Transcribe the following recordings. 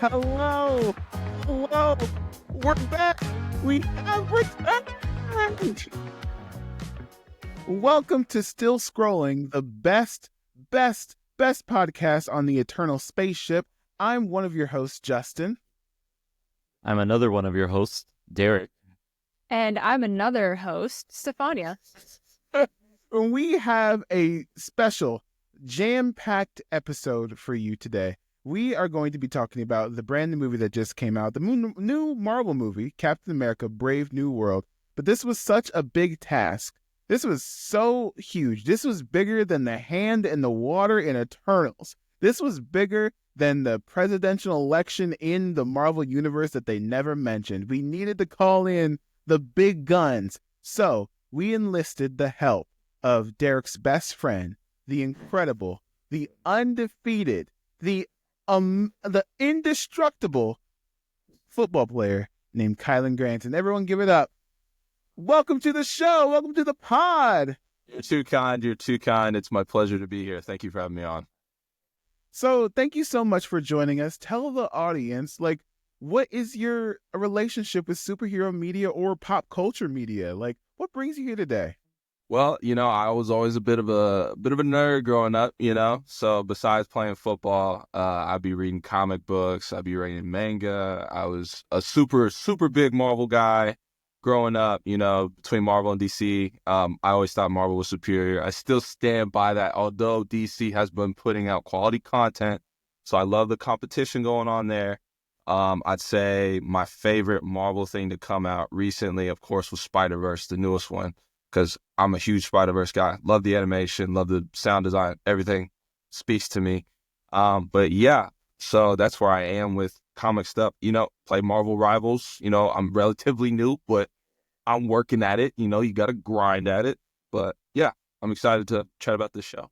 Hello. Hello. We're back. We have returned. Welcome to Still Scrolling, the best podcast on the Eternal Spaceship. I'm one of your hosts, Justin. I'm another one of your hosts, Derek. And I'm another host, Stefania. We have a special, jam-packed episode for you today. We are going to be talking about the brand new movie that just came out, the new Marvel movie, Captain America, Brave New World. But this was such a big task. This was so huge. This was bigger than the hand in the water in Eternals. This was bigger than the presidential election in the Marvel universe that they never mentioned. We needed to call in the big guns. So we enlisted the help of Derek's best friend, the incredible, the undefeated, the indestructible football player named Kylen Granson. Everyone give it up. Welcome to the show. Welcome to the pod. You're too kind. You're too kind. It's my pleasure to be here. Thank you for having me on. So thank you so much for joining us. Tell the audience, what is your relationship with superhero media or pop culture media? What brings you here today? Well, I was always a bit of a nerd growing up, So besides playing football, I'd be reading comic books. I'd be reading manga. I was a super, super big Marvel guy growing up, between Marvel and DC. I always thought Marvel was superior. I still stand by that, although DC has been putting out quality content. So I love the competition going on there. I'd say my favorite Marvel thing to come out recently, of course, was Spider-Verse, the newest one, because I'm a huge Spider-Verse guy. Love the animation, love the sound design, everything speaks to me. But yeah, so that's where I am with comic stuff. Play Marvel Rivals. I'm relatively new, but I'm working at it. You got to grind at it. But yeah, I'm excited to chat about this show.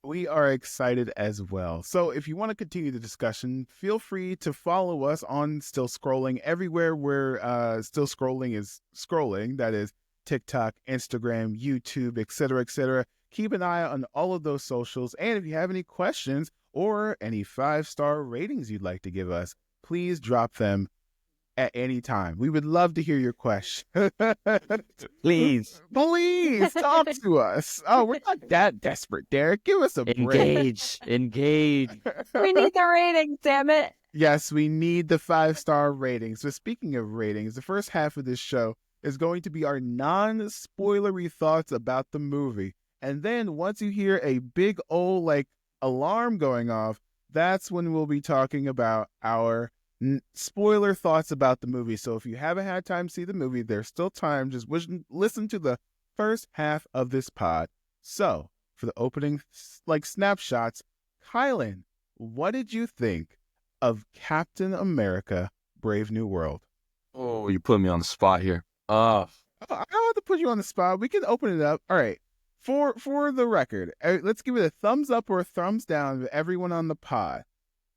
We are excited as well. So if you want to continue the discussion, feel free to follow us on Still Scrolling everywhere where Still Scrolling is scrolling. That is TikTok, Instagram, YouTube, etc., etc. Keep an eye on all of those socials. And if you have any questions or any 5-star ratings you'd like to give us, please drop them at any time. We would love to hear your question. Please Talk to us. Oh, we're not that desperate, Derek. Give us a break. Engage. We need the ratings, damn it. Yes, we need the 5-star ratings. So speaking of ratings, the first half of this show is going to be our non-spoilery thoughts about the movie. And then once you hear a big old alarm going off, that's when we'll be talking about our spoiler thoughts about the movie. So if you haven't had time to see the movie, there's still time. Just listen to the first half of this pod. So for the opening snapshots, Kylen, what did you think of Captain America Brave New World? Oh, you put me on the spot here. I don't have to put you on the spot. We can open it up. All right. For the record, let's give it a thumbs up or a thumbs down to everyone on the pod.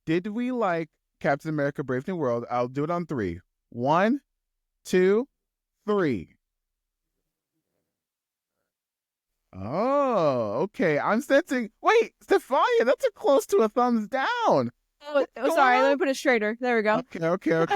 Did we like Captain America Brave New World? I'll do it on 3. 1, 2, 3. Oh, okay. I'm sensing. Wait, Stefania, that's close to a thumbs down. Oh, sorry. Let me put it straighter. There we go. Okay. All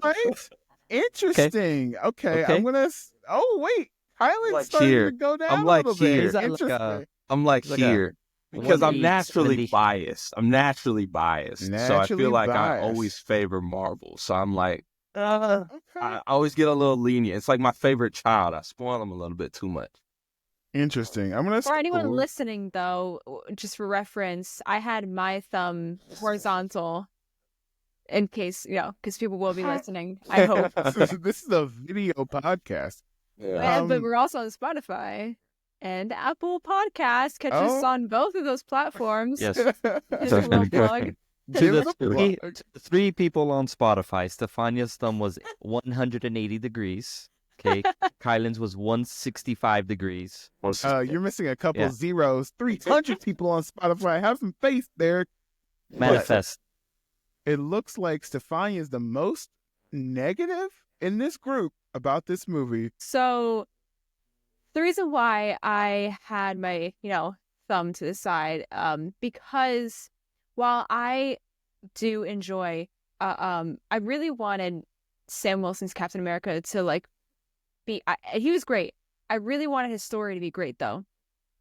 right. Interesting. Okay. I'm gonna. Oh wait, Kylen's starting to go down I'm a little here. bit. Interesting. I'm here because I'm naturally biased. So I feel like I always favor Marvel. So I'm like, Okay. I always get a little lenient. It's like my favorite child. I spoil them a little bit too much. Interesting. I'm gonna. For anyone listening, though, just for reference, I had my thumb horizontal. In case, because people will be listening, I hope. This is a video podcast. Yeah. But we're also on Spotify and Apple Podcasts. Catch us on both of those platforms. Yes. Just a little plug. To the 3 people on Spotify, Stefania's thumb was 180 degrees. Okay, Kylen's was 165 degrees. You're missing a couple zeros. 300 people on Spotify. Have some faith there. Manifest. It looks like Stefania is the most negative in this group about this movie. So the reason why I had my, thumb to the side, because while I do enjoy. I really wanted Sam Wilson's Captain America to like be. He was great. I really wanted his story to be great though,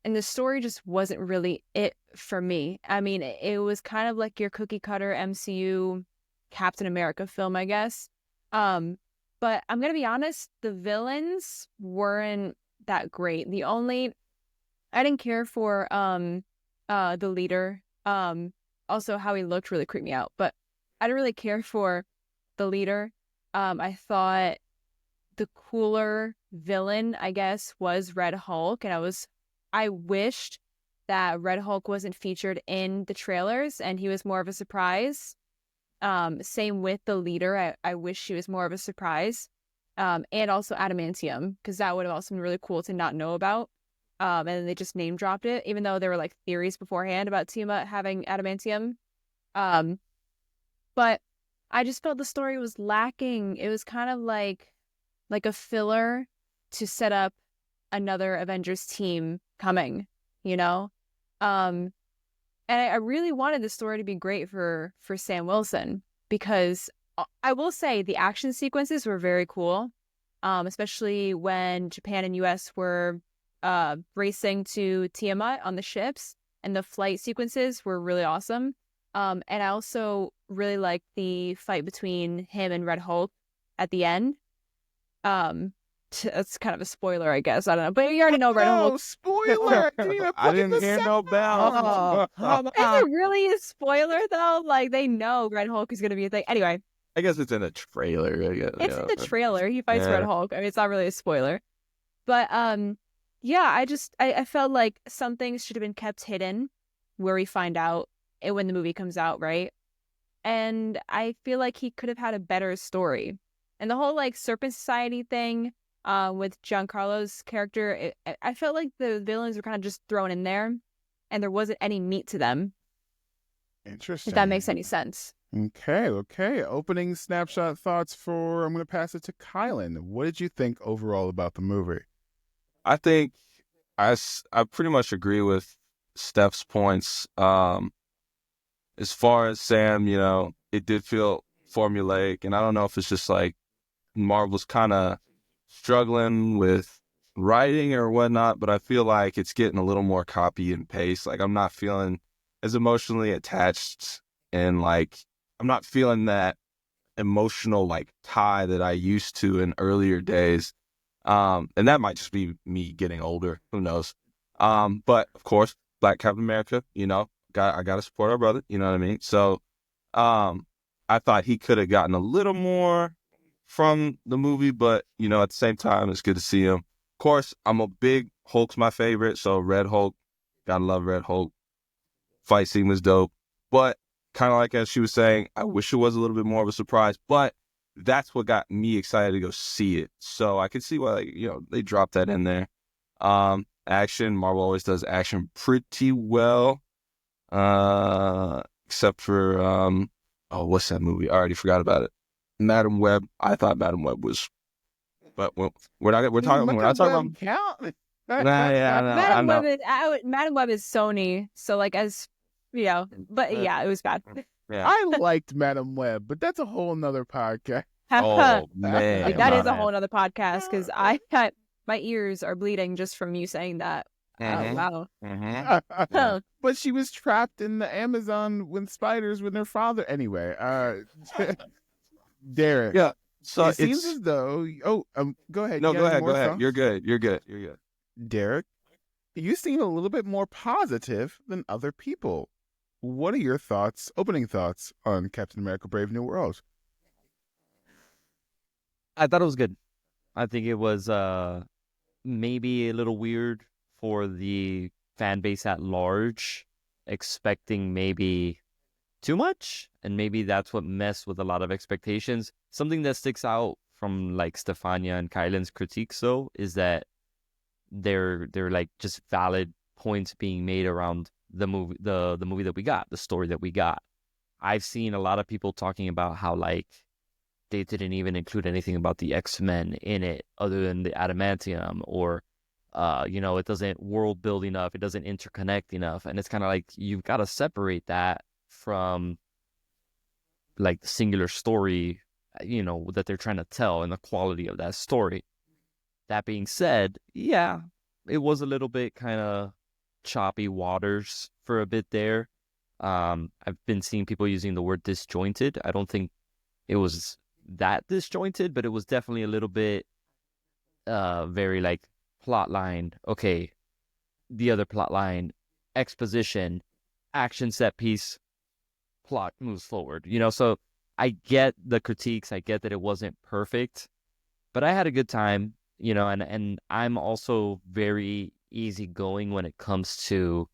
and the story just wasn't really it for me. I mean, it was kind of like your cookie cutter MCU Captain America film, I guess. But I'm gonna be honest, the villains weren't that great. I didn't care for the leader. Also how he looked really creeped me out, but I didn't really care for the leader. I thought the cooler villain, I guess, was Red Hulk, and I wished that Red Hulk wasn't featured in the trailers and he was more of a surprise. Same with the leader. I wish she was more of a surprise. And also Adamantium, because that would have also been really cool to not know about. And then they just name dropped it, even though there were like theories beforehand about Tiamat having adamantium. But I just felt the story was lacking. It was kind of like a filler to set up another Avengers team coming, you know? And I really wanted the story to be great for Sam Wilson, because I will say the action sequences were very cool, especially when Japan and US were racing to Tiamat on the ships, and the flight sequences were really awesome. And I also really liked the fight between him and Red Hulk at the end. That's kind of a spoiler, I guess. I don't know, but you already know Red Hulk. Spoiler! I didn't even I didn't hear no bell. Is it really a spoiler though? Like, they know Red Hulk is gonna be a thing. Anyway, I guess it's in a trailer. it's in the trailer. He fights Yeah. Red Hulk. I mean, it's not really a spoiler, but yeah, I felt like some things should have been kept hidden, where we find out when the movie comes out, right? And I feel like he could have had a better story. And the whole like Serpent Society thing, with Giancarlo's character, I felt like the villains were kind of just thrown in there, and there wasn't any meat to them. Interesting. If that makes any sense. Okay. Opening snapshot thoughts for. I'm going to pass it to Kylen. What did you think overall about the movie? I think I pretty much agree with Steph's points. As far as Sam, it did feel formulaic, and I don't know if it's just like Marvel's kind of struggling with writing or whatnot, but I feel like it's getting a little more copy and paste. Like, I'm not feeling as emotionally attached, and like I'm not feeling that emotional like tie that I used to in earlier days. And that might just be me getting older. Who knows? But of course, Black Captain America, I gotta support our brother. You know what I mean? So, I thought he could have gotten a little more from the movie, but at the same time, it's good to see him. Of course, I'm a big Hulk's my favorite, so Red Hulk, gotta love Red Hulk. Fight scene was dope, but kind of like as she was saying, I wish it was a little bit more of a surprise, but that's what got me excited to go see it. So I could see why, they dropped that in there. Action, Marvel always does action pretty well, except for what's that movie? I already forgot about it. Madam Web. I thought Madam Web was, but we're talking about count. Madam Web is Sony, so like but yeah, it was bad. Yeah. I liked Madam Web, but that's a whole nother podcast. Oh man, Like, that is a whole other podcast, because my ears are bleeding just from you saying that. Mhm. Oh wow. Mhm. But she was trapped in the Amazon with spiders with her father. Anyway, Derek. Yeah. So it seems as though. Go ahead. No, You go got any ahead. more Go ahead. thoughts? You're good. Derek, you seem a little bit more positive than other people. What are your opening thoughts on Captain America: Brave New World? I thought it was good. I think it was maybe a little weird for the fan base at large, expecting maybe too much, and maybe that's what messed with a lot of expectations. Something that sticks out from like Stefania and Kylen's critiques, though, is that they're like just valid points being made around the movie, the movie that we got, the story that we got. I've seen a lot of people talking about how like they didn't even include anything about the X-Men in it other than the adamantium, or it doesn't world build enough, it doesn't interconnect enough. And it's kind of like you've got to separate that from like the singular story, that they're trying to tell and the quality of that story. That being said, yeah, it was a little bit kind of choppy waters for a bit there. I've been seeing people using the word disjointed. I don't think it was that disjointed, but it was definitely a little bit very like plot line. Okay, the other plot line, exposition, action set piece, plot moves forward. So I get the critiques. I get that it wasn't perfect, but I had a good time. And I'm also very easygoing when it comes to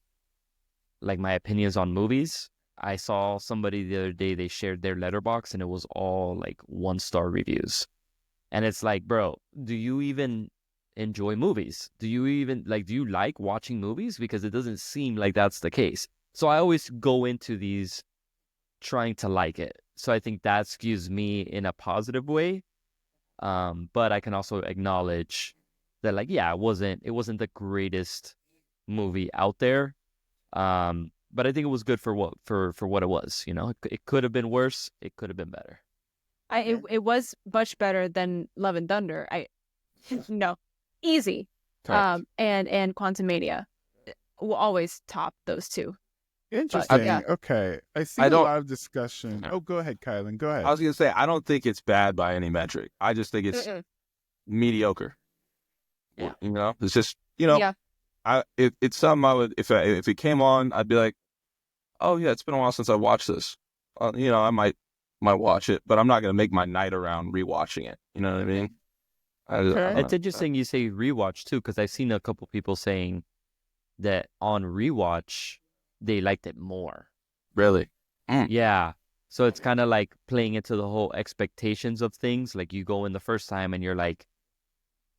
like my opinions on movies. I saw somebody the other day, they shared their letterbox and it was all like 1-star reviews. And it's like, bro, do you even enjoy movies? Do you like watching movies? Because it doesn't seem like that's the case. So I always go into these trying to like it. So I think that skews me in a positive way. But I can also acknowledge that, like, yeah, it wasn't the greatest movie out there. But I think it was good for what it was. It could have been worse. It could have been better. It was much better than Love and Thunder. No, easy. Correct. And Quantumania will always top those two. Interesting. yeah. Okay. I see I a don't- lot of discussion. Oh, go ahead, Kylen. Go ahead. I was gonna say I don't think it's bad by any metric. I just think it's mediocre. Yeah. It's just Yeah. it's something I would if it came on, I'd be like, oh yeah, it's been a while since I watched this. I might watch it, but I'm not gonna make my night around rewatching it. You know what I mean? I don't Okay. know. It's interesting you say rewatch too, because I've seen a couple people saying that on rewatch they liked it more. Really? Yeah. So it's kind of like playing into the whole expectations of things. Like you go in the first time and you're like,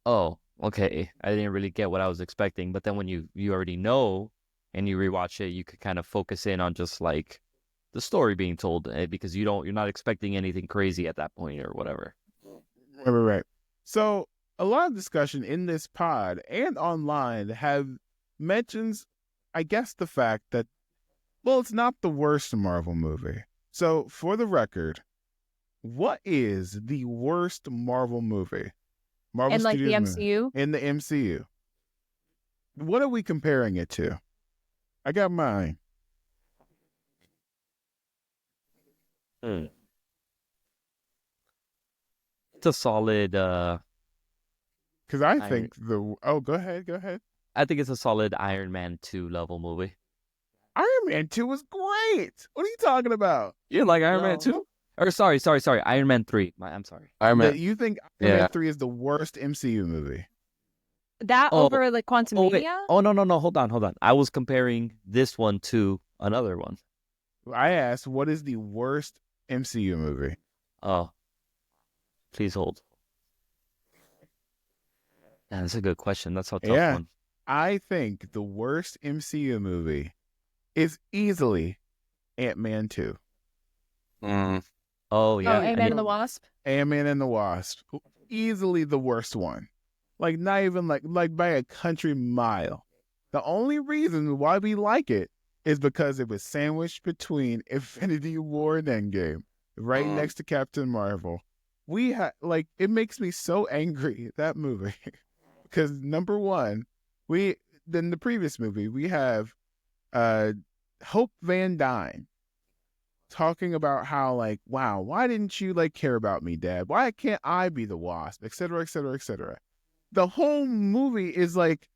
oh, okay, I didn't really get what I was expecting. But then when you already know and you rewatch it, you could kind of focus in on just like the story being told, because you're not expecting anything crazy at that point or whatever. Right. So a lot of discussion in this pod and online have mentions, I guess, the fact that, well, it's not the worst Marvel movie. So for the record, what is the worst Marvel movie? Marvel And like the Studios movie. MCU. In the MCU. What are we comparing it to? I got mine. It's a solid. Because I think oh, go ahead. I think it's a solid Iron Man 2 level movie. Iron Man 2 was great. What are you talking about? You didn't like Iron No. Man 2? Or sorry, Iron Man 3. I'm sorry. Iron Man. That you think Iron Yeah. Man 3 is the worst MCU movie? That Oh. over like Oh, wait. Quantumania? Oh, no. Hold on. I was comparing this one to another one. I asked, what is the worst MCU movie? Oh, please hold. Yeah, that's a good question. That's a tough Yeah. one. I think the worst MCU movie is easily Ant-Man 2. Oh, yeah. Oh, Ant-Man and the Wasp? Ant-Man and the Wasp. Easily the worst one. Like, not even like by a country mile. The only reason why we like it is because it was sandwiched between Infinity War and Endgame, right next to Captain Marvel. We had, like, it makes me so angry, that movie. Because number one, in the previous movie, we have Hope Van Dyne talking about how, like, wow, why didn't you like care about me, Dad? Why can't I be the Wasp? Et cetera, et cetera, et cetera. The whole movie is like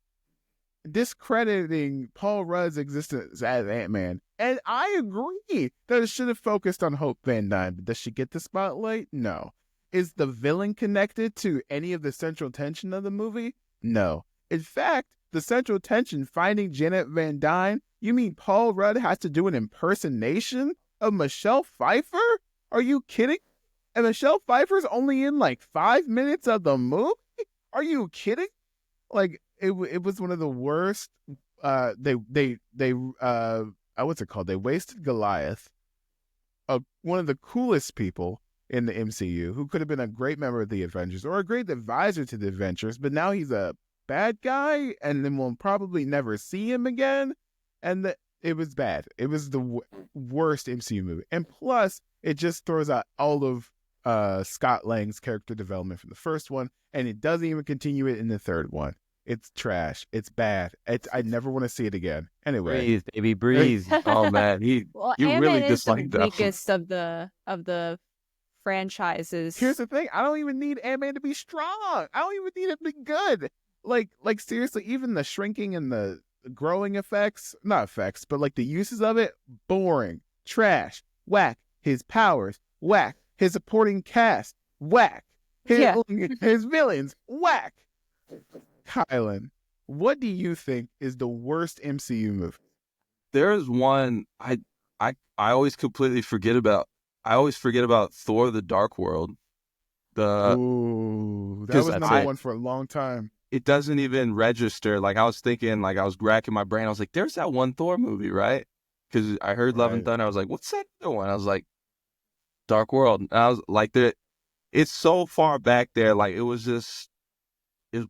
discrediting Paul Rudd's existence as Ant-Man. And I agree that it should have focused on Hope Van Dyne. But does she get the spotlight? No. Is the villain connected to any of the central tension of the movie? No. In fact, the central tension, finding Janet Van Dyne, you mean Paul Rudd has to do an impersonation of Michelle Pfeiffer? Are you kidding? And Michelle Pfeiffer's only in like 5 minutes of the movie? Are you kidding? Like, it was one of the worst. What's it called? They wasted Goliath, one of the coolest people in the MCU, who could have been a great member of the Avengers or a great advisor to the Avengers, but now he's a bad guy, and then we'll probably never see him again. And it was bad. It was the worst MCU movie. And plus, It just throws out all of Scott Lang's character development from the first one, and it doesn't even continue it in the third one. It's trash. It's bad. I never want to see it again. Anyway, Breathe, baby, breathe. Oh man, you Ant-Man really is the disliked that. weakest of the franchises. here's the thing. I don't even need Ant-Man to be strong. I don't even need him to be good. Like seriously, even the shrinking and the growing effects, not effects, but like the uses of it, boring, trash, whack. His powers, whack. His supporting cast, whack. His villains, whack. Kylen, what do you think is the worst MCU movie? There's one I always completely forget about. I always forget about Thor: The Dark World. Ooh, that 'cause was that's number it. one for a long time. It doesn't even register. Like I was thinking, like I was racking my brain. I was like, "There's that one Thor movie, right?" Because I heard Love and Right. Thunder. I was like, "What's that other one?" I was like, Dark World. And I was like, it's so far back there. Like it was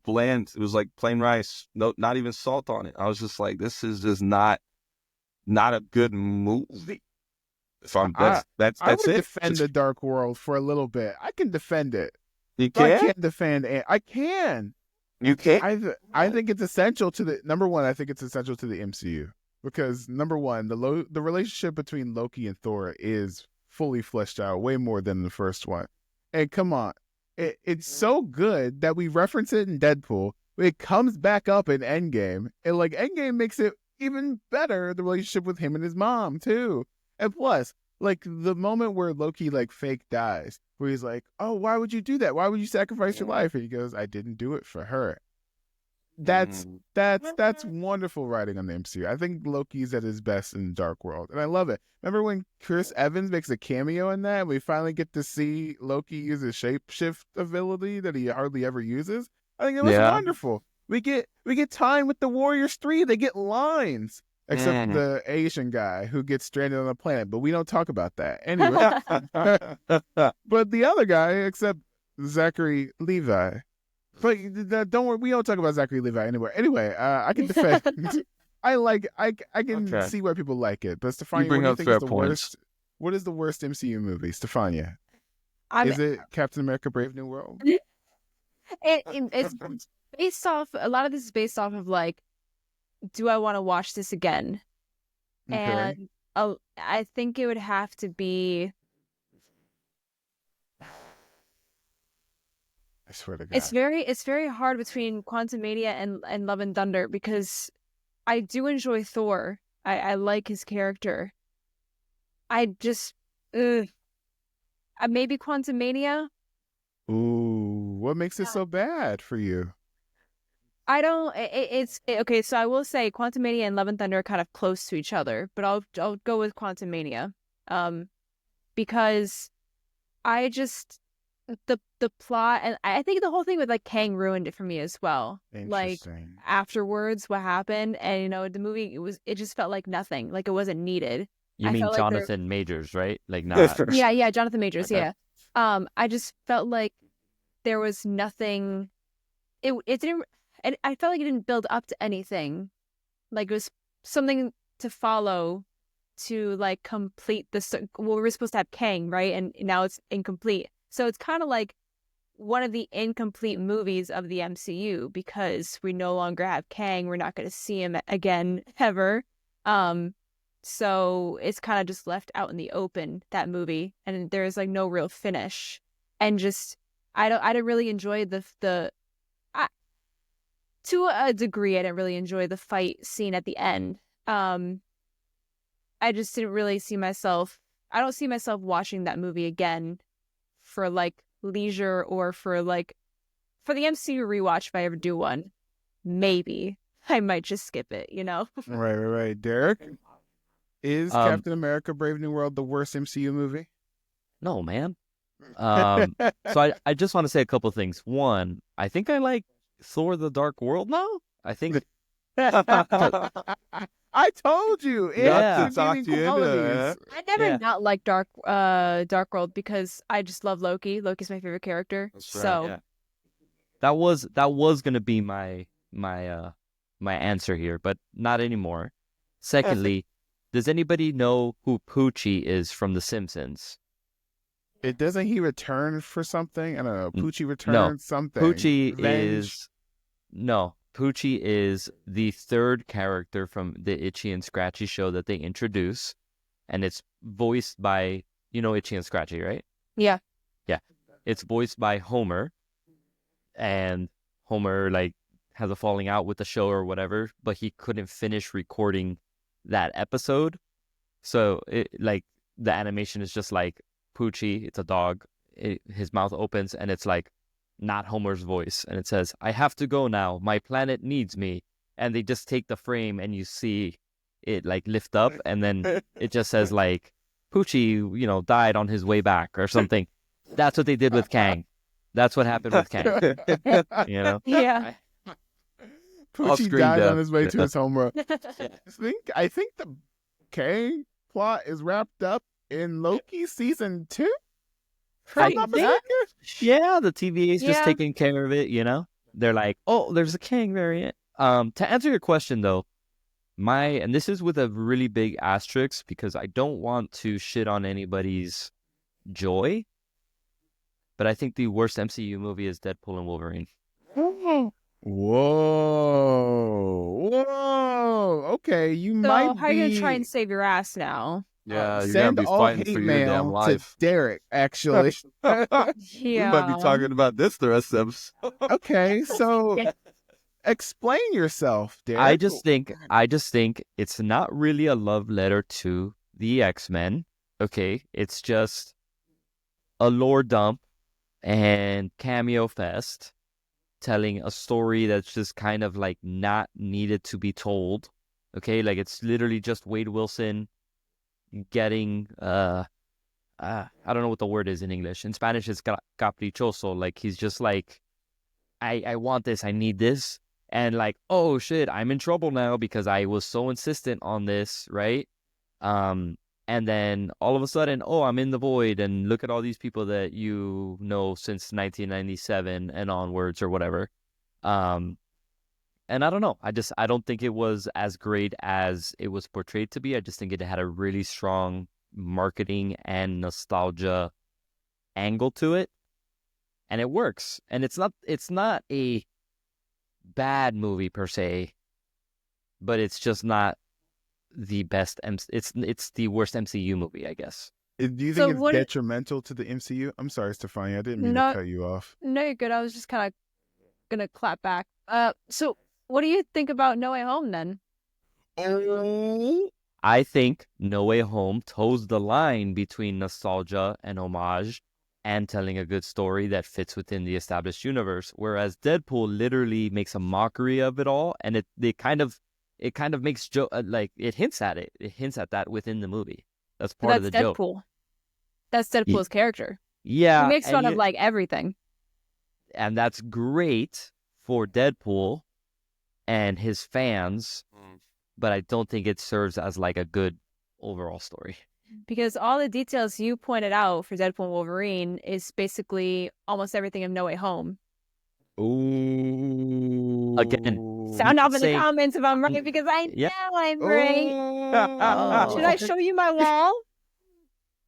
bland. It was like plain rice. No, not even salt on it. I was just like, this is just not a good movie. If I'm that's I would it. defend the Dark World for a little bit. I can defend it. You But I can. can't defend it. I can. You can. I think it's essential to the number one. I think it's essential to the MCU because number one, the relationship between Loki and Thor is fully fleshed out, way more than the first one. And come on, it's so good that we reference it in Deadpool. It comes back up in Endgame, and like Endgame makes it even better. The relationship with him and his mom too, and plus, like the moment where Loki like fake dies, where he's like, "Oh, why would you do that? Why would you sacrifice your life?" And he goes, "I didn't do it for her." That's wonderful writing on the MCU. I think Loki's at his best in Dark World, and I love it. Remember when Chris Evans makes a cameo in that? We finally get to see Loki use his shapeshift ability that he hardly ever uses. I think it was wonderful. We get time with the Warriors 3. They get lines, except the Asian guy who gets stranded on a planet, but we don't talk about that anyway. But the other guy, except Zachary Levi. But don't worry, we don't talk about Zachary Levi anywhere. Anyway, I can defend. I can see why people like it. But Stefania, bring what do you think up is fair the points. worst? What is the worst MCU movie, Stefania? I'm, Is it Captain America: Brave New World? it's based off. A lot of this is based off of like, do I want to watch this again? Okay. And I think it would have to be. I swear to God. It's very hard between Quantumania and Love and Thunder because I do enjoy Thor. I like his character. I just maybe Quantumania. Ooh, what makes it so bad for you? I don't. Okay. So I will say Quantumania and Love and Thunder are kind of close to each other, but I'll go with Quantumania, because I just the plot, and I think the whole thing with like Kang ruined it for me as well. Like Interesting. afterwards, what happened, and you know the movie it just felt like nothing, like it wasn't needed. You I mean felt like there- Jonathan Majors, right? Like not. Yeah, Jonathan Majors. Okay. Yeah. I just felt like there was nothing. It didn't. And I felt like it didn't build up to anything. Like it was something to follow to like complete this. Well, we were supposed to have Kang, right? And now it's incomplete. So it's kind of like one of the incomplete movies of the MCU because we no longer have Kang. We're not going to see him again ever. So it's kind of just left out in the open, that movie, and there's like no real finish. And just I didn't really enjoy to a degree, I didn't really enjoy the fight scene at the end. I just didn't really see myself. I don't see myself watching that movie again for like leisure or for the MCU rewatch if I ever do one. Maybe I might just skip it, you know? Right. Derek, is Captain America: Brave New World the worst MCU movie? No, man. So I just want to say a couple things. One, I think I like Thor: The Dark World now. I think I told you. It Yeah. has redeeming Talked you into qualities. I never Yeah. not liked Dark World because I just love Loki. Loki's my favorite character. That's right, So yeah. that was gonna be my answer here, but not anymore. Secondly, does anybody know who Poochie is from The Simpsons? It doesn't he return for something? I don't know. Poochie No. returns something. Poochie Revenge. Poochie is the third character from the Itchy and Scratchy show that they introduce, and it's voiced by, Itchy and Scratchy, right? Yeah. Yeah. It's voiced by Homer, and Homer has a falling out with the show or whatever, but he couldn't finish recording that episode. So the animation is just like Poochie, it's a dog, his mouth opens and it's like not Homer's voice, and it says, "I have to go now. My planet needs me." And they just take the frame and you see it lift up, and then it just says Poochie, died on his way back or something. That's what they did with Kang. That's what happened with Kang. Yeah. Poochie Off-screen died death. on his way to his homeworld. I think the Kang plot is wrapped up in Loki season 2. Pretty Not big. mistaken. Yeah, the TVA is just Yeah. taking care of it. They're like, oh, there's a Kang variant. To answer your question though, and this is with a really big asterisk because I don't want to shit on anybody's joy, but I think the worst MCU movie is Deadpool and Wolverine. Whoa. Okay, you might So be. how are you gonna try and save your ass now? Yeah, you're send gonna be all fighting hate for your damn mail to life. Derek, actually. We might Yeah. be talking about this the rest of us. Okay, so explain yourself, Derek. I just think it's not really a love letter to the X-Men. Okay, it's just a lore dump and cameo fest, telling a story that's just kind of not needed to be told. Okay, it's literally just Wade Wilson getting I don't know what the word is in English. In Spanish it's caprichoso. He's just I want this, I need this, and oh shit, I'm in trouble now because I was so insistent on this, right? And then all of a sudden, oh, I'm in the void, and look at all these people that since 1997 and onwards or whatever. And I don't know. I don't think it was as great as it was portrayed to be. I just think it had a really strong marketing and nostalgia angle to it, and it works. And it's not a bad movie per se, but it's just not the best. It's the worst MCU movie, I guess. Do you So think it's what- detrimental to the MCU? I'm sorry, Stefania. I didn't mean No. to cut you off. No, you're good. I was just kind of gonna clap back. So what do you think about No Way Home then? I think No Way Home toes the line between nostalgia and homage and telling a good story that fits within the established universe, whereas Deadpool literally makes a mockery of it all, and it kind of makes it hints at it. It hints at that within the movie. That's part of the That's joke. Deadpool. That's Deadpool's character. Yeah, He makes and fun of everything. and that's great for Deadpool and his fans, but I don't think it serves as a good overall story. Because all the details you pointed out for Deadpool and Wolverine is basically almost everything of No Way Home. Ooh. Again, Sound off in the say- comments if I'm right, because I know Yeah. I'm right. Oh. Should I show you my wall?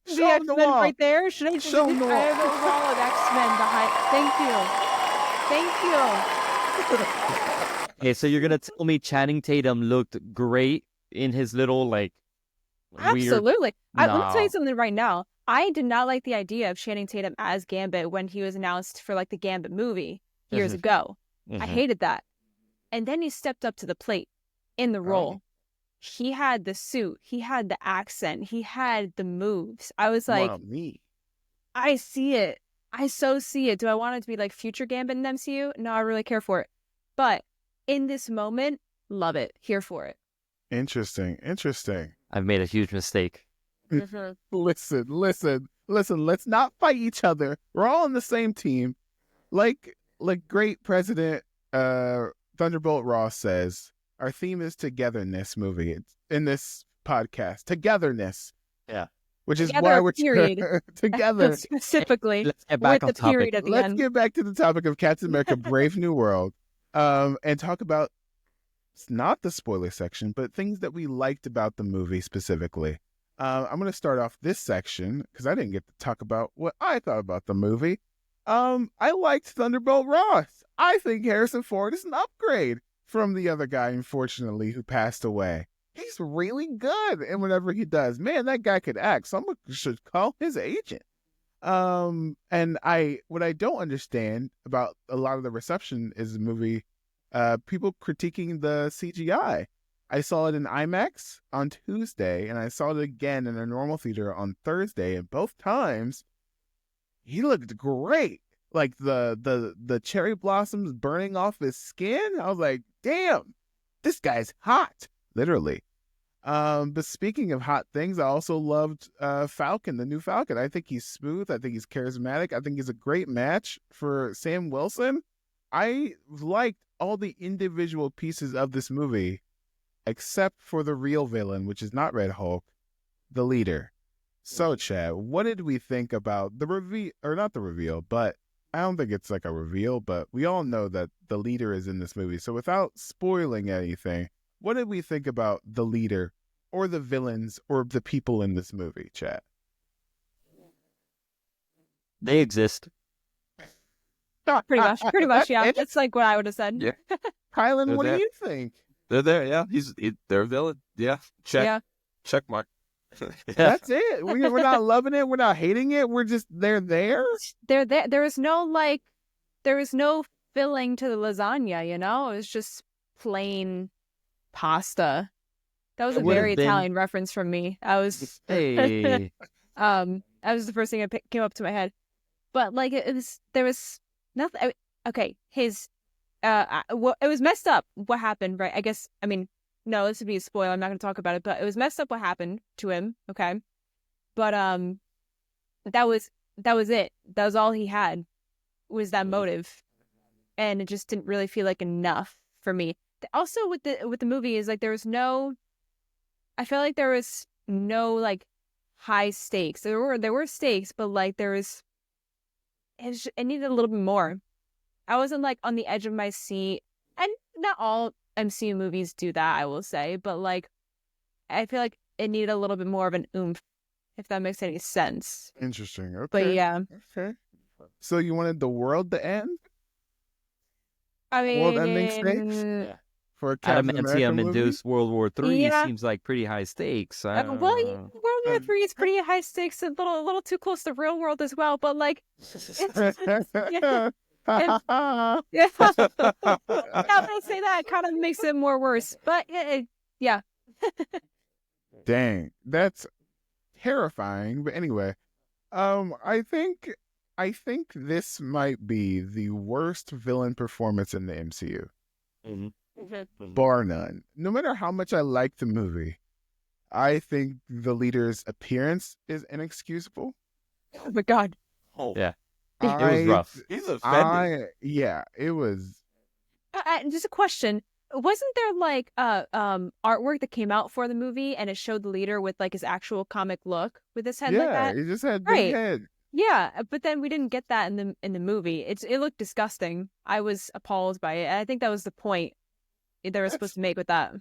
Show The him the X-Men wall. right there. Should I Show him the I have a wall of X-Men behind? Thank you. Okay, so you're gonna tell me Channing Tatum looked great in his little weird... Absolutely. Let me tell No. you something right now. I did not like the idea of Channing Tatum as Gambit when he was announced for the Gambit movie years Mhm. ago. I Mhm. hated that. And then he stepped up to the plate in the role. He had the suit. He had the accent. He had the moves. I was like, Wow, me. I see it. I so see it. Do I want it to be future Gambit in the MCU? No, I really care for it. But in this moment, love it. Here for it. Interesting. I've made a huge mistake. Listen. Let's not fight each other. We're all on the same team. Like great President Thunderbolt Ross says, our theme is togetherness. Movie. It's in this podcast, togetherness. Yeah. Which is Together, why we're period. together. Specifically, Let's get back with on the topic. period at the Let's end. get back to the topic of Captain America: Brave New World, and talk about it's not the spoiler section, but things that we liked about the movie specifically. I'm going to start off this section because I didn't get to talk about what I thought about the movie. I liked Thunderbolt Ross. I think Harrison Ford is an upgrade from the other guy, unfortunately, who passed away. He's really good in whatever he does. Man, that guy could act. Someone should call his agent. And what I don't understand about a lot of the reception is the movie, people critiquing the CGI. I saw it in IMAX on Tuesday, and I saw it again in a normal theater on Thursday, and both times he looked great. Like the cherry blossoms burning off his skin. I was like, damn, this guy's hot, literally. But speaking of hot things, I also loved Falcon, the new Falcon. I think he's smooth. I think he's charismatic. I think he's a great match for Sam Wilson. I liked all the individual pieces of this movie, except for the real villain, which is not Red Hulk, the leader. So, Chad, what did we think about the reveal, or not the reveal, but I don't think it's like a reveal, but we all know that the leader is in this movie. So without spoiling anything, what did we think about the leader or the villains or the people in this movie, Chad? They exist. Pretty much, yeah. That's like what I would have said. Yeah. Kylen, They're what there. do you think? They're there, yeah. They're a villain. Yeah. Check. Yeah. Check mark. That's it. We're not loving it. We're not hating it. We're just, they're there. They're there. There was no filling to the lasagna, you know? It was just plain pasta. That was It a would've very been- Italian reference from me. I was Hey. that was the first thing that came up to my head. But like there was nothing. Okay, his it was messed up what happened, right? I guess, I mean, no, this would be a spoiler. I'm not going to talk about it, but it was messed up what happened to him, okay? But that was it. That was all he had, was that motive. And it just didn't really feel like enough for me. Also with the movie is like I feel like there was no like high stakes. There were stakes, but like it needed a little bit more. I wasn't like on the edge of my seat, and not all MCU movies do that, I will say, but like I feel like it needed a little bit more of an oomph, if that makes any sense. Interesting. Okay. But yeah, Okay. So you wanted the world to end I mean, World ending stakes? For a Captain America movie? Adamantium-induced World War III Yeah. seems like pretty high stakes. World War III is pretty high stakes, a little too close to real world as well, but like yeah. Yeah. Now that I say that, it kind of makes it more worse. But yeah. Dang, that's terrifying. But anyway, I think this might be the worst villain performance in the MCU, bar none. No matter how much I like the movie, I think the leader's appearance is inexcusable. Oh my God. Oh, Yeah. It was rough. He's offended. It was. Just a question. Wasn't there like artwork that came out for the movie and it showed the leader with like his actual comic look with his head like that? He just had Right. big head. Yeah, but then we didn't get that in the movie. It looked disgusting. I was appalled by it. And I think that was the point they were supposed to make with that.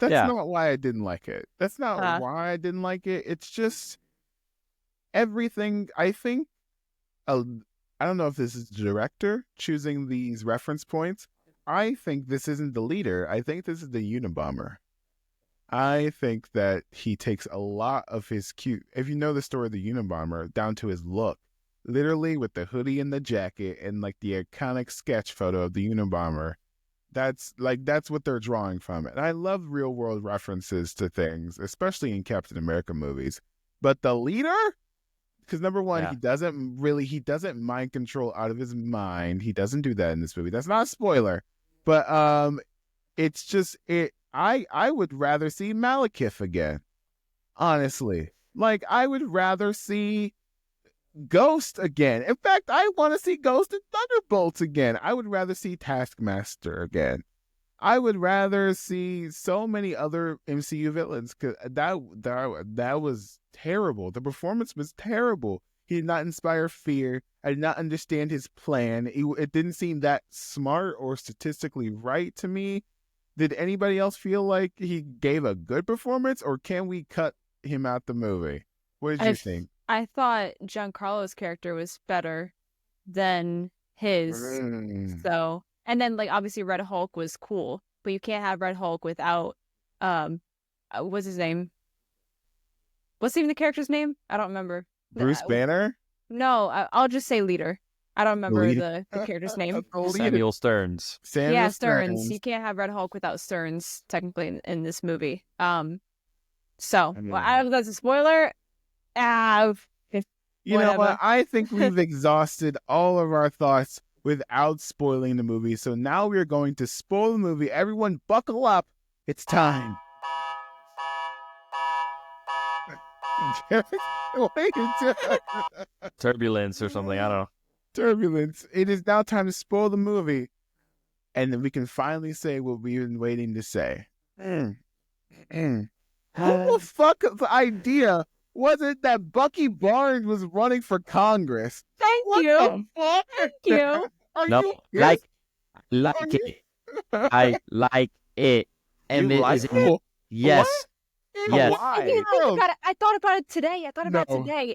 That's Yeah. not why I didn't like it. That's not why I didn't like it. It's just everything. I think, I don't know if this is the director choosing these reference points. I think this isn't the leader. I think this is the Unabomber. I think that he takes a lot of his cue. If you know the story of the Unabomber, down to his look, literally with the hoodie and the jacket and like the iconic sketch photo of the Unabomber. That's what they're drawing from it. And I love real world references to things, especially in Captain America movies. But the leader, because number one, Yeah. he doesn't mind control out of his mind. He doesn't do that in this movie. That's not a spoiler, but it's just it. I would rather see Malekith again, honestly. Like I would rather see Ghost again. In fact, I want to see Ghost and Thunderbolts again. I would rather see Taskmaster again. I would rather see so many other MCU villains, because that was terrible. The performance was terrible. He did not inspire fear. I did not understand his plan. It didn't seem that smart or statistically right to me. Did anybody else feel like he gave a good performance, or can we cut him out the movie. What did you think? I thought Giancarlo's character was better than his. So, and then like obviously Red Hulk was cool, but you can't have Red Hulk without what's his name? What's even the character's name? I don't remember. Bruce Banner? No, I'll just say Leader. I don't remember the character's name. Samuel Stearns. Yeah, Stearns. You can't have Red Hulk without Stearns, technically, in this movie. So, well, I don't know if that's a spoiler. You know what? I think we've exhausted all of our thoughts without spoiling the movie. So now we're going to spoil the movie. Everyone buckle up. It's time. What are you doing? Turbulence or something. I don't know. Turbulence. It is now time to spoil the movie. And then we can finally say what we've been waiting to say. Who the fuck of idea was it that Bucky Barnes was running for Congress? Thank you. Thank you. No, like it. I like it. And you like it? Yes. Yes. Why? And you think about it, I thought about it today.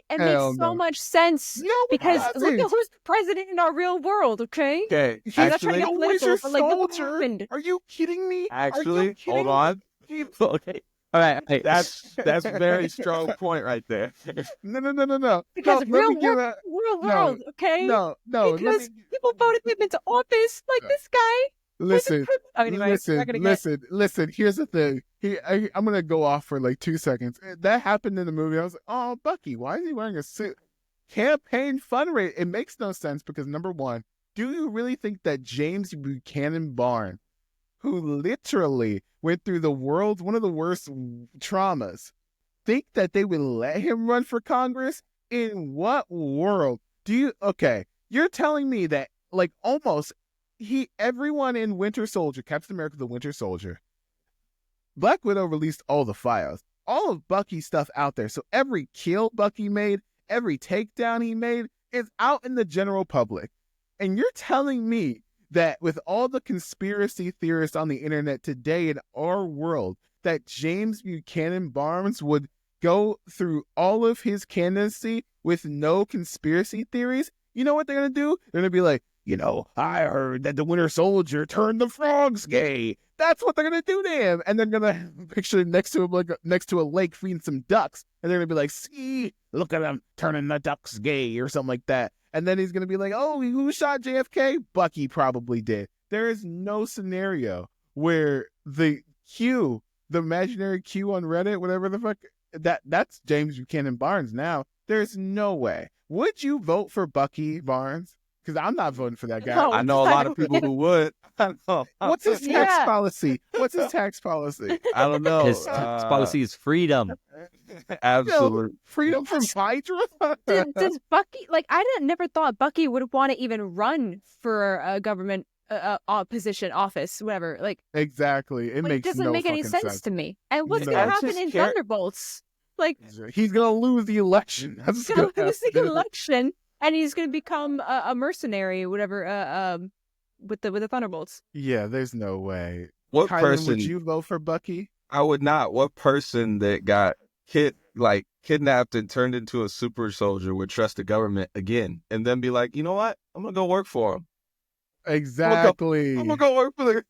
It makes so much sense. No, because look at who's the president in our real world, okay? Okay, I'm not trying to get political, but like, look what soldier. happened. Are you kidding me? actually, hold on. Okay. All right. That's a very strong point right there. No. Because No, real world, okay? No. Because people voted him into office, like this guy. Listen, Anyway, listen. Here's the thing. I'm gonna go off for like 2 seconds. That happened in the movie. I was like, oh, Bucky, why is he wearing a suit? Campaign fundraiser. It makes no sense because number one, do you really think that James Buchanan Barnes, who literally went through one of the worst traumas, think that they would let him run for Congress? In what world do you? Okay, you're telling me that like almost. Everyone in Winter Soldier, Captain America the Winter Soldier, Black Widow released all the files, all of Bucky's stuff out there. So every kill Bucky made, every takedown he made is out in the general public. And you're telling me that with all the conspiracy theorists on the internet today in our world, that James Buchanan Barnes would go through all of his candidacy with no conspiracy theories? You know what they're going to do? They're going to be like, I heard that the Winter Soldier turned the frogs gay. That's what they're going to do to him. And they're going to picture him next to him, like next to a lake feeding some ducks. And they're going to be like, see, look at him turning the ducks gay or something like that. And then he's going to be like, oh, who shot JFK? Bucky probably did. There is no scenario where the imaginary Q on Reddit, whatever the fuck, that's James Buchanan Barnes now. There's no way. Would you vote for Bucky Barnes? Because I'm not voting for that guy. No, I know a lot of people who would. I know. What's his tax policy? I don't know. His tax policy is freedom. Absolutely. Freedom from Hydra? Does Bucky, like, never thought Bucky would want to even run for a government position, office, whatever. Like, exactly. It doesn't make any sense to me. And what's going to happen in Thunderbolts? Like, he's going to lose the election. He's going to lose the election. And he's going to become a mercenary, whatever, with the Thunderbolts. Yeah, there's no way. What Kylen, person would you vote for Bucky? I would not. What person that got kidnapped and turned into a super soldier would trust the government again and then be like, you know what? I'm going to go work for him. Exactly. I'm going to go work for the...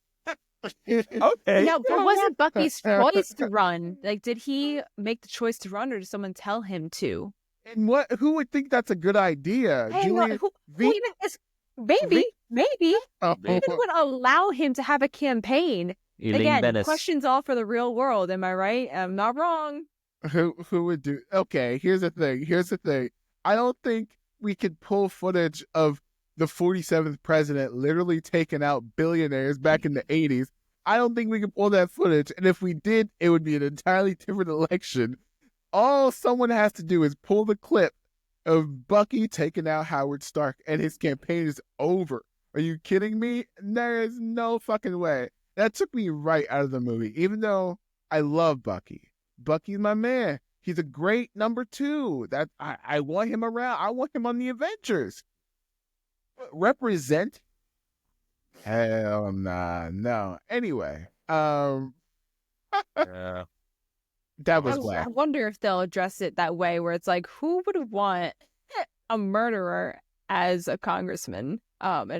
Okay. Yeah, but wasn't Bucky's choice to run? Like, did he make the choice to run or did someone tell him to? And who would think that's a good idea? Hey, who even is maybe even would allow him to have a campaign. Again, Bennis. questions all for the real world. Am I right? I'm not wrong. Who would do? Okay, here's the thing. I don't think we could pull footage of the 47th president literally taking out billionaires back in the 80s. I don't think we could pull that footage. And if we did, it would be an entirely different election. All someone has to do is pull the clip of Bucky taking out Howard Stark and his campaign is over. Are you kidding me? There is no fucking way. That took me right out of the movie, even though I love Bucky. Bucky's my man. He's a great number 2. I want him around. I want him on the Avengers. Represent? Hell nah, no. Anyway, Yeah. That was I whack. wonder if they'll address it that way, where it's like, who would want a murderer as a congressman, and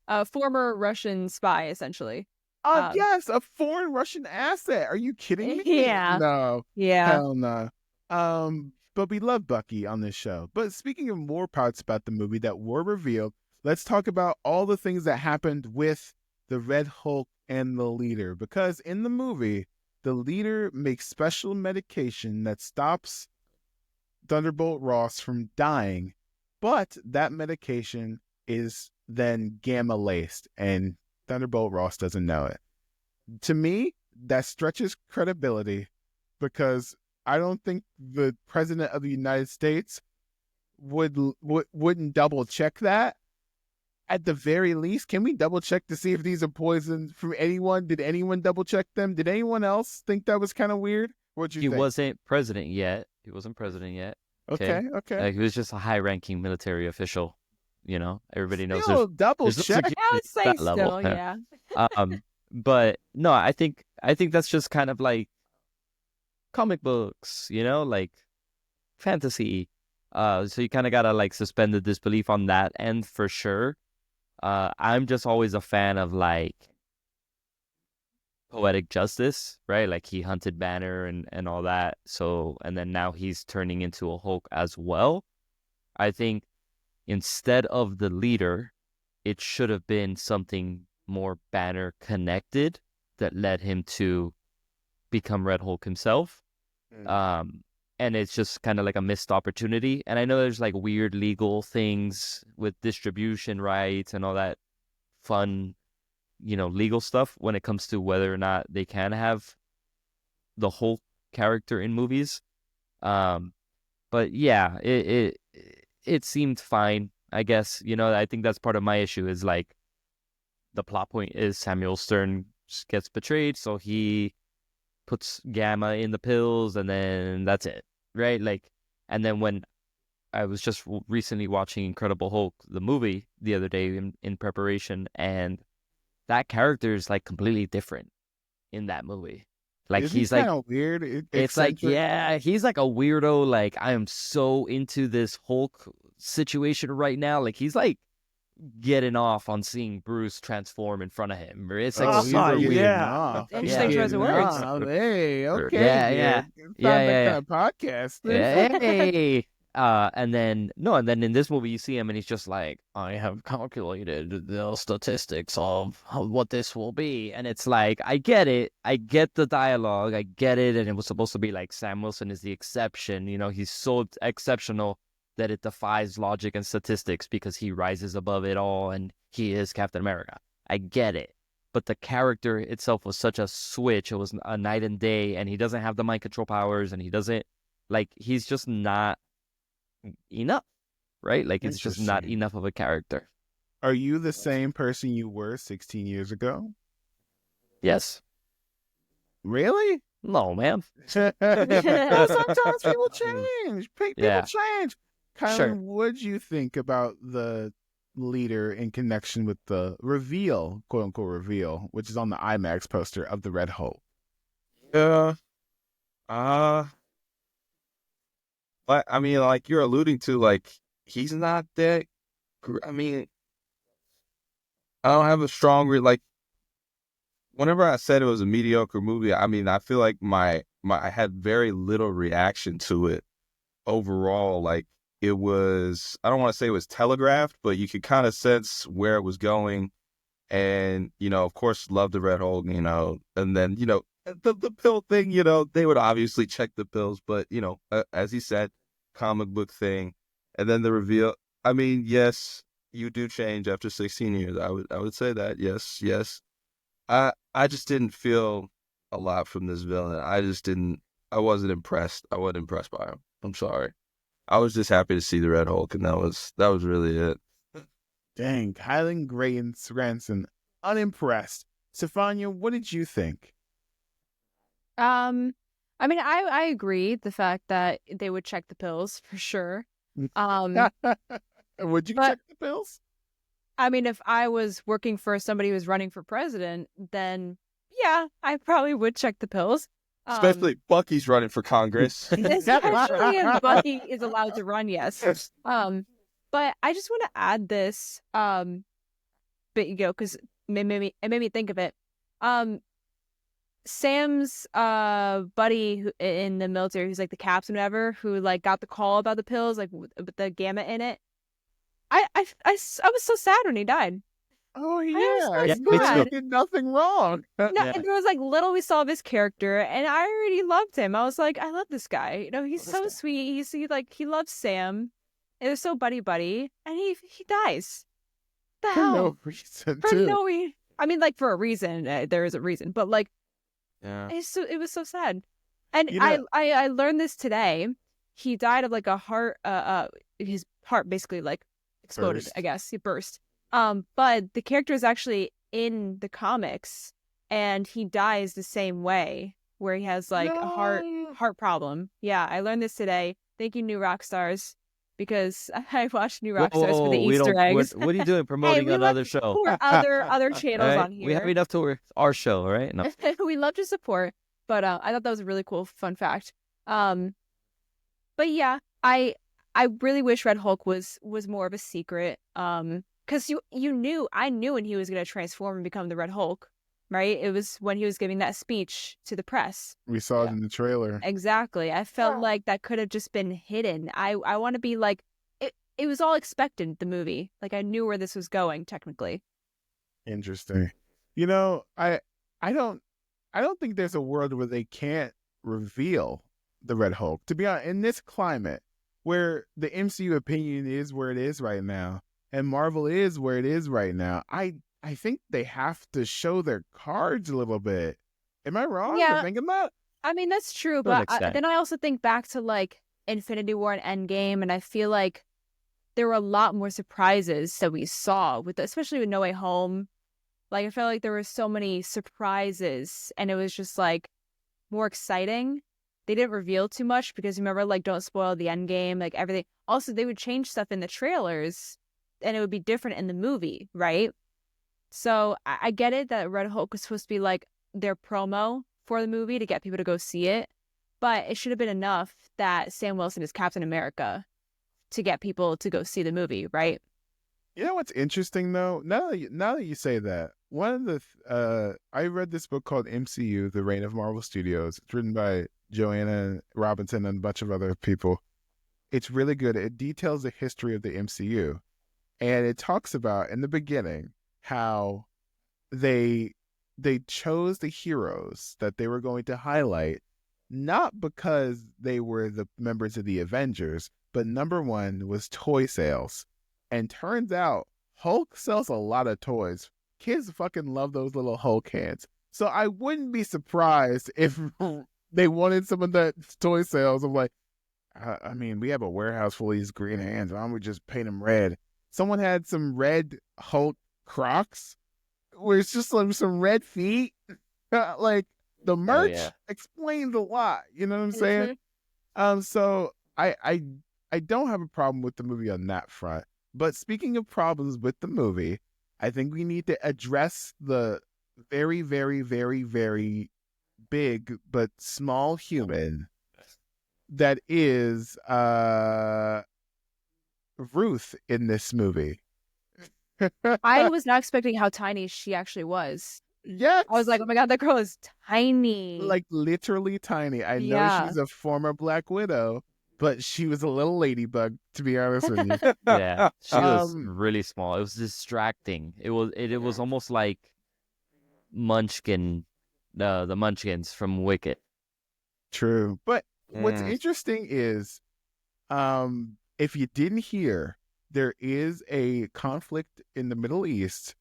a former Russian spy, essentially. Yes, a foreign Russian asset. Are you kidding me? Yeah. No. Yeah. Hell no. But we love Bucky on this show. But speaking of more parts about the movie that were revealed, let's talk about all the things that happened with the Red Hulk and the leader. Because in the movie, the leader makes special medication that stops Thunderbolt Ross from dying, but that medication is then gamma laced, and Thunderbolt Ross doesn't know it. To me, that stretches credibility because I don't think the president of the United States wouldn't double check that. At the very least, can we double check to see if these are poisons from anyone? Did anyone double check them? Did anyone else think that was kind of weird? What'd you He think? wasn't president yet. He wasn't president yet. Okay. He was just a high-ranking military official. You know, everybody knows Still double there's no check. security I would at say that still, level. yeah. But no, I think that's just kind of like comic books, you know, like fantasy. So you kind of gotta like suspend the disbelief on that end for sure. I'm just always a fan of like poetic justice, right? Like he hunted Banner and all that. So, and then now he's turning into a Hulk as well. I think instead of the leader, it should have been something more Banner connected that led him to become Red Hulk himself. And it's just kind of like a missed opportunity. And I know there's like weird legal things with distribution rights and all that fun, you know, legal stuff when it comes to whether or not they can have the Hulk character in movies. But yeah, it seemed fine, I guess. You know, I think that's part of my issue is like the plot point is Samuel Stern gets betrayed, so he puts gamma in the pills and then that's it, right? Like, and then when I was just recently watching Incredible Hulk, the movie, the other day in preparation, and that character is like completely different in that movie. Like Isn't he's kind like, of weird. it's like, Eccentric? yeah, he's like a weirdo. Like I am so into this Hulk situation right now. Like he's like getting off on seeing Bruce transform in front of him. It's like he's super getting weird. off. Interesting He's choice getting of words. off. Hey, okay. Yeah, dude. yeah. Found Yeah, that yeah, kind of podcast. Hey. And then in this movie you see him and he's just like, I have calculated the statistics of what this will be, and it's like, I get it, I get the dialogue, I get it, and it was supposed to be like Sam Wilson is the exception, you know, he's so exceptional that it defies logic and statistics because he rises above it all and he is Captain America. I get it. But the character itself was such a switch. It was a night and day, and he doesn't have the mind control powers, and he doesn't, like, he's just not enough, right? Like, it's just not Interesting. enough of a character. Are you the same person you were 16 years ago? Yes. Really? No, man. Well, sometimes people change. People Yeah. change. Kylen, Sure. what did you think about the leader in connection with the reveal, quote unquote reveal, which is on the IMAX poster of the Red Hulk? Yeah. But I mean, like you're alluding to, like he's not that. I mean, I don't have a strong like. Whenever I said it was a mediocre movie, I mean, I feel like I had very little reaction to it overall. Like it was, I don't want to say it was telegraphed, but you could kind of sense where it was going. And, you know, of course, love the Red Hulk, you know, and then, you know, the pill thing, you know, they would obviously check the pills, but, you know, as he said, comic book thing. And then the reveal, I mean, yes, you do change after 16 years. I would say that. Yes. I just didn't feel a lot from this villain. I wasn't impressed. I wasn't impressed by him. I'm sorry. I was just happy to see the Red Hulk, and that was really it. Dang, Kylen Granson, unimpressed. Stefania, what did you think? I mean, I agree the fact that they would check the pills for sure. Would you but- check the pills? I mean, if I was working for somebody who was running for president, then yeah, I probably would check the pills. Especially Bucky's running for Congress. Especially if Bucky is allowed to run, yes. But I just want to add this, but because it made me think of it. Sam's buddy in the military, who's like the captain, whatever, who like got the call about the pills, like with the gamma in it. I was so sad when he died. Oh yeah, was so he sad. did nothing wrong. No, Yeah. and there was like little we saw of his character, and I already loved him. I was like, I love this guy. You know, he's so sweet. He loves Sam. And they're so buddy, and he dies. The For hell? no reason, For too. no reason. I mean, like for a reason. There is a reason, but like, Yeah. it was so sad. And You know- I learned this today. He died of like a heart. His heart basically like exploded. Burst. I guess he burst. But the character is actually in the comics, and he dies the same way, where he has like a heart problem. Yeah, I learned this today. Thank you, New Rockstars, because I watched New Rockstars for the we Easter don't- eggs. What are you doing promoting we another love to show? support other channels All right? on here. We have enough to our show, all right? No. We love to support, but I thought that was a really cool fun fact. But yeah, I really wish Red Hulk was more of a secret. Because I knew when he was gonna transform and become the Red Hulk, right? It was when he was giving that speech to the press. We saw it in the trailer. Exactly. I felt like that could have just been hidden. I want to be like it was all expected, the movie. Like I knew where this was going technically. Interesting. You know, I don't think there's a world where they can't reveal the Red Hulk. To be honest, in this climate where the MCU opinion is where it is right now, and Marvel is where it is right now, I think they have to show their cards a little bit. Am I wrong Yeah. for thinking that? I mean, that's true, To an but extent. then I also think back to like Infinity War and Endgame, and I feel like there were a lot more surprises that we saw especially with No Way Home. Like I felt like there were so many surprises, and it was just like more exciting. They didn't reveal too much because remember, like, don't spoil the end game, like everything. Also, they would change stuff in the trailers, and it would be different in the movie, right? So I get it that Red Hulk was supposed to be like their promo for the movie to get people to go see it, but it should have been enough that Sam Wilson is Captain America to get people to go see the movie, right? You know what's interesting though? Now that you say that, one of the I read this book called MCU: The Reign of Marvel Studios. It's written by Joanna Robinson and a bunch of other people. It's really good. It details the history of the MCU, and it talks about in the beginning how they chose the heroes that they were going to highlight, not because they were the members of the Avengers, but number one was toy sales. And turns out Hulk sells a lot of toys. Kids fucking love those little Hulk hands. So I wouldn't be surprised if they wanted some of that toy sales. I'm like, I mean, we have a warehouse full of these green hands. Why don't we just paint them red? Someone had some red Hulk Crocs where it's just like some red feet. Like the merch explains a lot. You know what I'm saying? So I don't have a problem with the movie on that front. But speaking of problems with the movie, I think we need to address the very, very, very, very big but small human that is Ruth in this movie. I was not expecting how tiny she actually was. Yes. I was like, oh my God, that girl is tiny. Like literally tiny. I know Yeah. she's a former Black Widow, but she was a little ladybug, to be honest with you. Yeah, she was Um, really small. It was distracting. It was almost like Munchkin, the Munchkins from Wicked. True. But what's Yeah. interesting is, if you didn't hear, there is a conflict in the Middle East,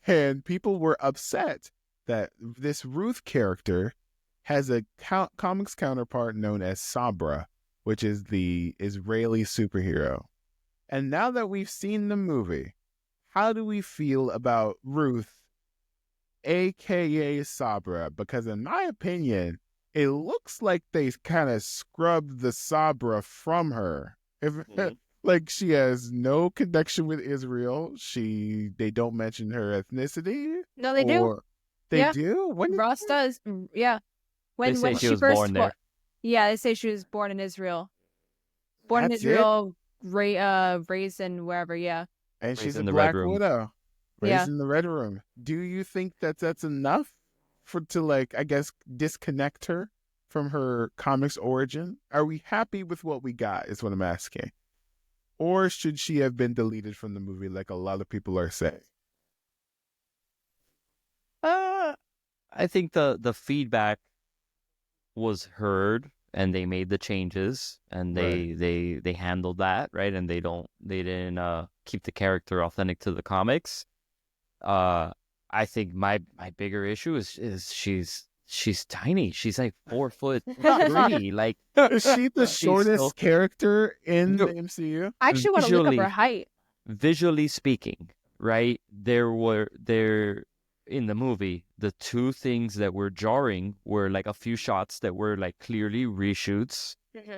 and people were upset that this Ruth character has a comics counterpart known as Sabra, which is the Israeli superhero. And now that we've seen the movie, how do we feel about Ruth, aka Sabra? Because in my opinion, it looks like they kind of scrubbed the Sabra from her. Like she has no connection with Israel. They don't mention her ethnicity. No, they do. They Yeah. do? When did Ross does. Yeah. When say when she she was first born there. Yeah, they say she was born in Israel. Born in That's it? Israel, raised in wherever. Yeah, And Raised she's a in the Red Black Room. Widow, raised Yeah. in the Red Room. Do you think that that's enough to like, I guess, disconnect her from her comics origin? Are we happy with what we got? Is what I'm asking. Or should she have been deleted from the movie, like a lot of people are saying? I think the feedback was heard and they made the changes and they handled that right, and they didn't keep the character authentic to the comics. I think my bigger issue is she's tiny. She's like 4'3". Like, Is she the she's shortest so- character in the No. MCU? I actually want to look up her Visually- height. Visually speaking, right? There in the movie, the two things that were jarring were like a few shots that were like clearly reshoots,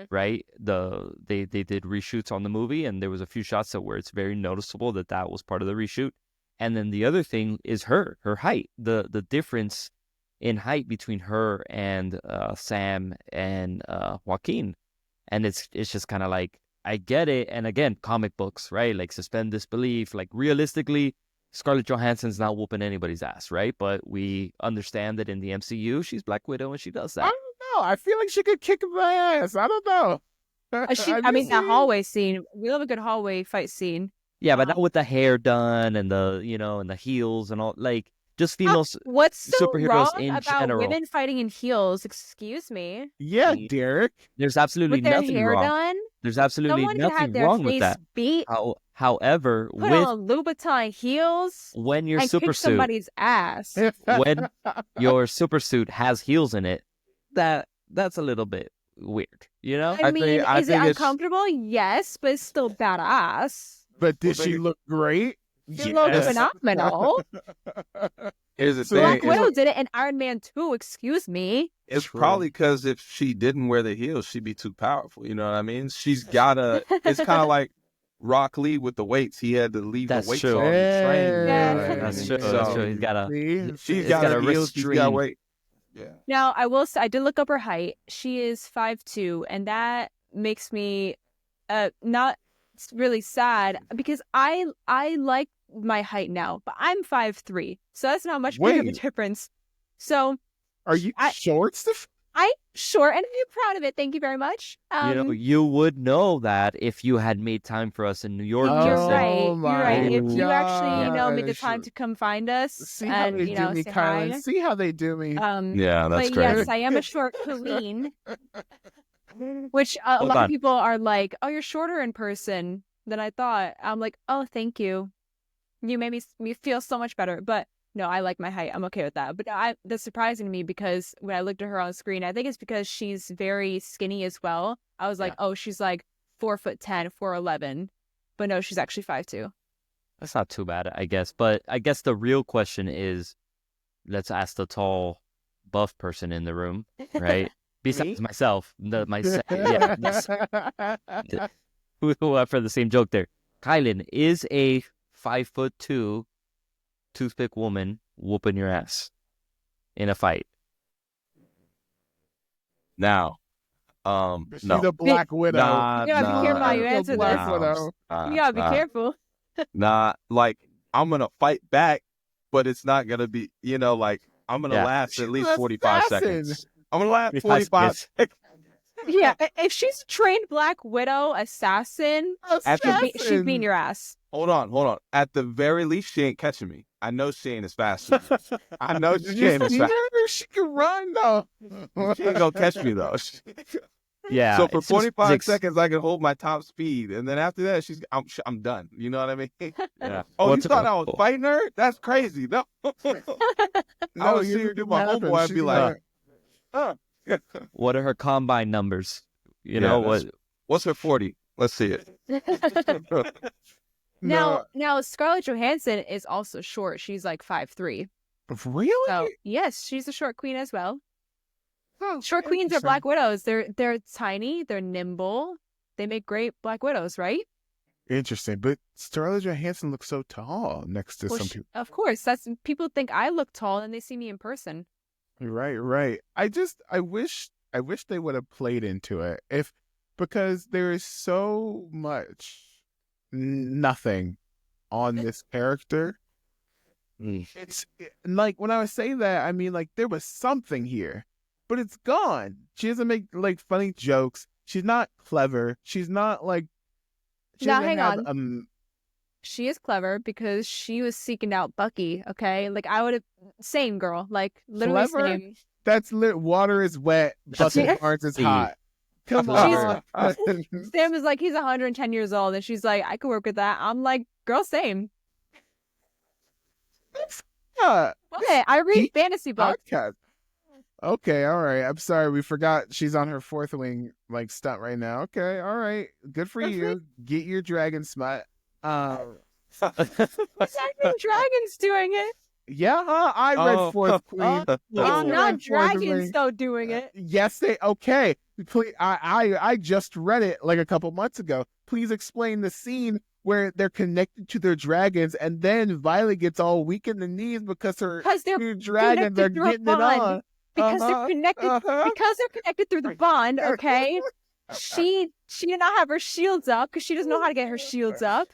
right? They did reshoots on the movie, and there was a few shots that where it's very noticeable that was part of the reshoot. And then the other thing is her height, the difference in height between her and Sam and Joaquin, and it's just kind of like, I get it. And again, comic books, right? Like, suspend disbelief. Like, realistically, Scarlett Johansson's not whooping anybody's ass, right? But we understand that in the MCU, she's Black Widow and she does I that. don't know. I feel like she could kick my ass. I don't know. I mean, that hallway scene. We love a good hallway fight scene. Yeah, but not with the hair done and and the heels and all. Like, just female What's so superheroes wrong in about general. women fighting in heels? Excuse me. Yeah, Derek. There's absolutely With their nothing hair wrong. done, There's absolutely someone can have nothing their wrong with face that. beat, However, put on Louboutin heels, when your and super kick suit, somebody's ass. when your super suit has heels in it, that's a little bit weird, you know? I I mean, think- I is it think it's- uncomfortable? Yes, but it's still badass. But did she look great? She looked Yes. phenomenal. Here's the So thing. Black it's- Widow did it in Iron Man 2, excuse me. It's True. probably because if she didn't wear the heels, she'd be too powerful. You know what I mean? She's gotta. It's kind of like Rock Lee with the weights. He had to leave That's the weights true. on to train. You know Yeah. what I That's mean? true. That's So true. He's got a See? she's It's got got a a heels. She's got restraint. weight. Yeah. Now, I will say, I did look up her height. She is 5'2", and that makes me not really sad because I like my height now, but I'm 5'3", so that's not much big of a Wait. difference. So Are you short, Steph? I'm short, and I'm proud of it. Thank you very much. you would know that if you had made time for us in New York. You're Oh, Justin. right. my You're right. If you actually, made the gosh. time to come find us See how and they do me, say Kylen. hi. See how they do me. Yeah, that's But great. yes, I am a short queen, which a Hold lot on. of people are like, "Oh, you're shorter in person than I thought." I'm like, "Oh, thank you. You made me feel so much better." But no, I like my height. I'm okay with that. But that's surprising to me because when I looked at her on screen, I think it's because she's very skinny as well. I was like, "Oh, she's like 4'10", 4'11", but no, she's actually 5'2". That's not too bad, I guess. But I guess the real question is, let's ask the tall, buff person in the room, right? Besides myself, who up for the same joke there. Kylen, is a 5'2" toothpick woman whooping your ass in a fight? Now, She's no. a Black Widow. Nah, You gotta be nah, careful how you nah, answer Black this. Widow. You gotta be careful. Nah, like I'm gonna fight back, but it's not gonna be, like I'm gonna Yeah. last at least She's 45 assassin. seconds. I'm gonna last 45 45 seconds. Yeah, if she's a trained Black Widow assassin, she's beating your ass. Hold on. At the very least, she ain't catching me. I know she ain't as fast as me. I know Did she you ain't as see fast. her? She can run though. She ain't gonna catch me though. Yeah. So for it's just 45 six- seconds, I can hold my top speed, and then after that, I'm done. You know what I mean? Yeah. Oh, What's you thought I was fighting her? That's crazy. No. I would see her do my happened. homeboy. I'd She be can like, run. What are her combine numbers? You Yeah, know that's- what? what's her 40? Let's see it. No, Now Scarlett Johansson is also short. She's like 5'3". really? So yes, she's a short queen as well. Oh, Short queens are interesting. Black Widows. They're tiny. They're nimble. They make great Black Widows, right? Interesting, but Scarlett Johansson looks so tall next to Well, some people. of course. That's people think I look tall and they see me in person. Right. I wish they would have played into it because there is so much nothing on this character. It's like when I was saying that, I mean like there was something here, but it's gone. She doesn't make like funny jokes. She's not clever. She's not like she Now, doesn't hang have on. She is clever because she was seeking out Bucky, okay? Like, I would have... Same, girl. Like, literally clever. same. That's lit. Water is wet. Bucky Barnes is hot. Come on. Sam is like, he's 110 years old, and she's like, I could work with that. I'm like, girl, same. Yeah. Okay, I read fantasy books. Podcast. Okay, all right. I'm sorry, we forgot she's on her fourth wing like stunt right now. Okay, all right. Good for you. Get your dragon smut. It's actually dragons doing it. Yeah, I read Fourth Queen. It's not dragons though doing it. Yes, they okay. Please, I just read it like a couple months ago. Please explain the scene where they're connected to their dragons, and then Violet gets all weak in the knees because her two dragons are getting it on. Because they're connected. Because they're connected through the bond. Okay, she did not have her shields up because she doesn't know how to get her shields up,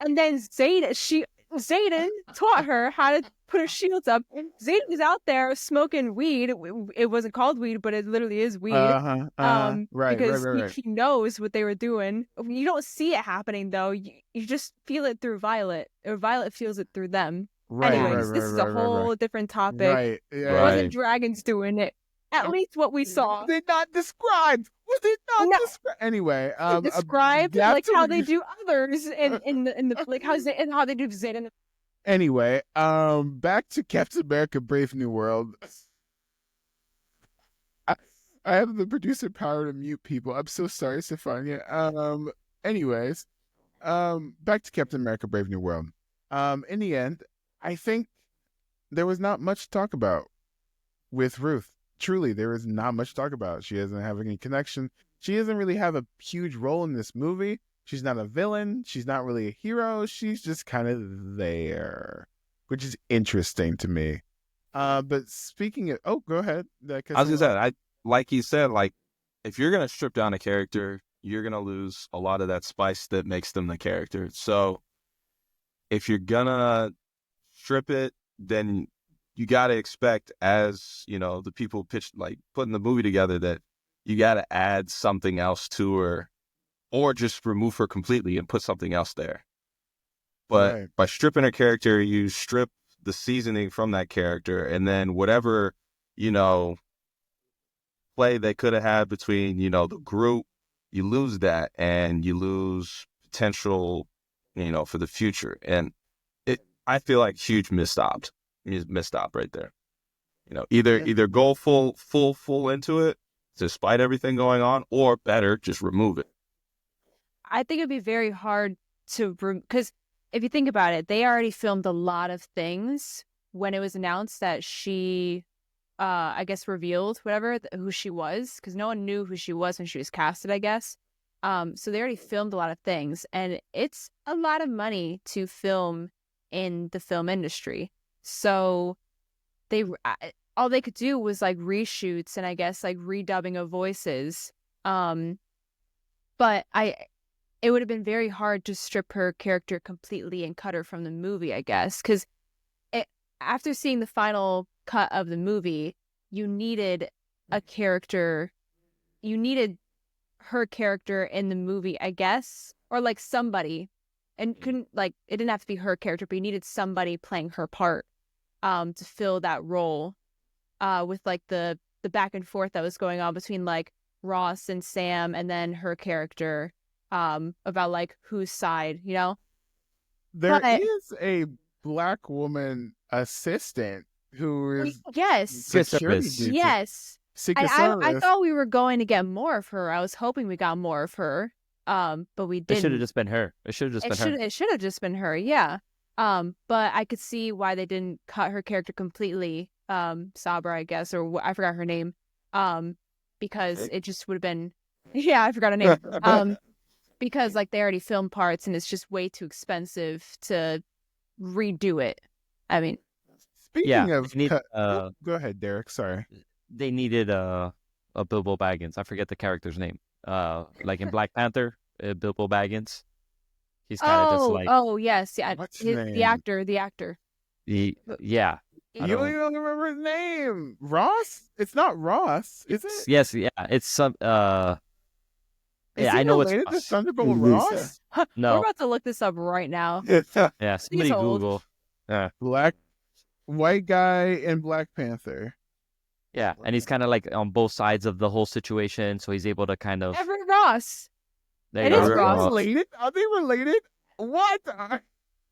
and then Zayden taught her how to put her shields up. Zayden was out there smoking weed. It wasn't called weed, but it literally is weed. Right. Because he knows what they were doing. You don't see it happening though. You just feel it through Violet, or Violet feels it through them. Anyways, this is a whole different topic. Right. Yeah. It wasn't dragons doing it. At least what we saw. Was it not described? Was it not described? Anyway, described like how they do others in the like how they do Zayden. Anyway, back to Captain America: Brave New World. I have the producer power to mute people. I'm so sorry, Stefania. Anyways, back to Captain America: Brave New World. In the end, I think there was not much to talk about with Ruth. Truly, there is not much to talk about. She doesn't have any connection. She doesn't really have a huge role in this movie. She's not a villain. She's not really a hero. She's just kind of there, which is interesting to me. But speaking of, go ahead. I was gonna say, like you said, like if you're gonna strip down a character, you're gonna lose a lot of that spice that makes them the character. So if you're gonna strip it, then you got to expect, as you know, the people putting the movie together, that you got to add something else to her, or just remove her completely and put something else there. But by stripping her character, you strip the seasoning from that character, and then whatever, play they could have had between, the group, you lose that, and you lose potential, for the future. And I feel like huge missed stop right there. Either go full into it despite everything going on, or better, just remove it. I think it'd be very hard to, because if you think about it, they already filmed a lot of things when it was announced that she, I guess, revealed who she was, because no one knew who she was when she was casted, I guess. So they already filmed a lot of things, and it's a lot of money to film in the film industry. So all they could do was like reshoots and I guess like redubbing of voices. But it would have been very hard to strip her character completely and cut her from the movie, I guess, because after seeing the final cut of the movie, you needed her character in the movie, I guess, or like somebody, and it didn't have to be her character, but you needed somebody playing her part to fill that role, with like the back and forth that was going on between like Ross and Sam, and then her character, about like whose side, There is a Black woman assistant who is security duty. Yes. Secret Service. I thought we were going to get more of her. I was hoping we got more of her. But we didn't. It should have just been her. It should have just been her. Yeah. But I could see why they didn't cut her character completely. Sabra, I guess, or I forgot her name. Because it just would have been, I forgot her name. Because like they already filmed parts and it's just way too expensive to redo it. I mean, Speaking of, they need, go ahead, Derek. Sorry. they needed a Bilbo Baggins. I forget the character's name. Like in Black Panther, Bilbo Baggins. He's kind of just like yes, yeah. What's his name? The actor. yeah. I You don't- don't remember his name? Ross? It's not Ross, is it? Yes, yeah. It's some. Is Yeah, he I know related it's to Ross. Thunderbolt Ross? We're No, about to look this up right now. yeah. Somebody old. Google. White guy in Black Panther. Yeah, and he's kind of like on both sides of the whole situation, so he's able to kind of. Everett Ross. There It you is go. Are Ross. they related? Are they related? What? I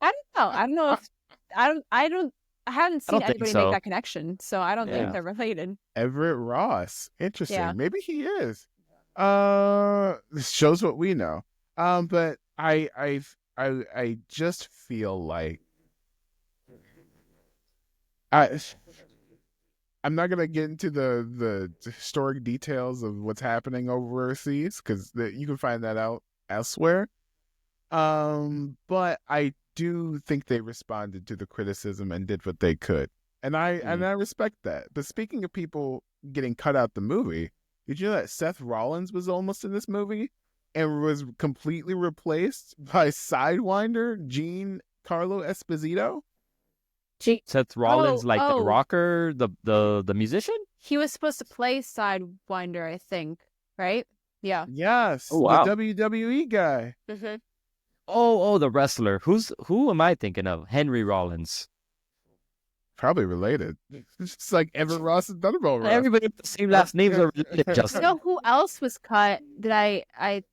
don't know. I don't know if I haven't seen don't think anybody so. make that connection, so I don't Yeah. think they're related. Everett Ross. Interesting. Yeah. Maybe he is. This shows what we know. But I just feel like I'm not gonna get into the historic details of what's happening overseas because you can find that out elsewhere. But I do think they responded to the criticism and did what they could, and I respect that. But speaking of people getting cut out the movie, did you know that Seth Rollins was almost in this movie and was completely replaced by Sidewinder Giancarlo Esposito? Seth Rollins, like the oh. rocker, the musician. He was supposed to play Sidewinder, I think, right? Yeah. Yes, Oh, wow. the WWE guy. Mm-hmm. Oh, the wrestler. Who am I thinking of? Henry Rollins. Probably related. It's just like Everett Ross and Thunderbolt Ross. Everybody with the same last names are related. You Justin. know who else was cut that I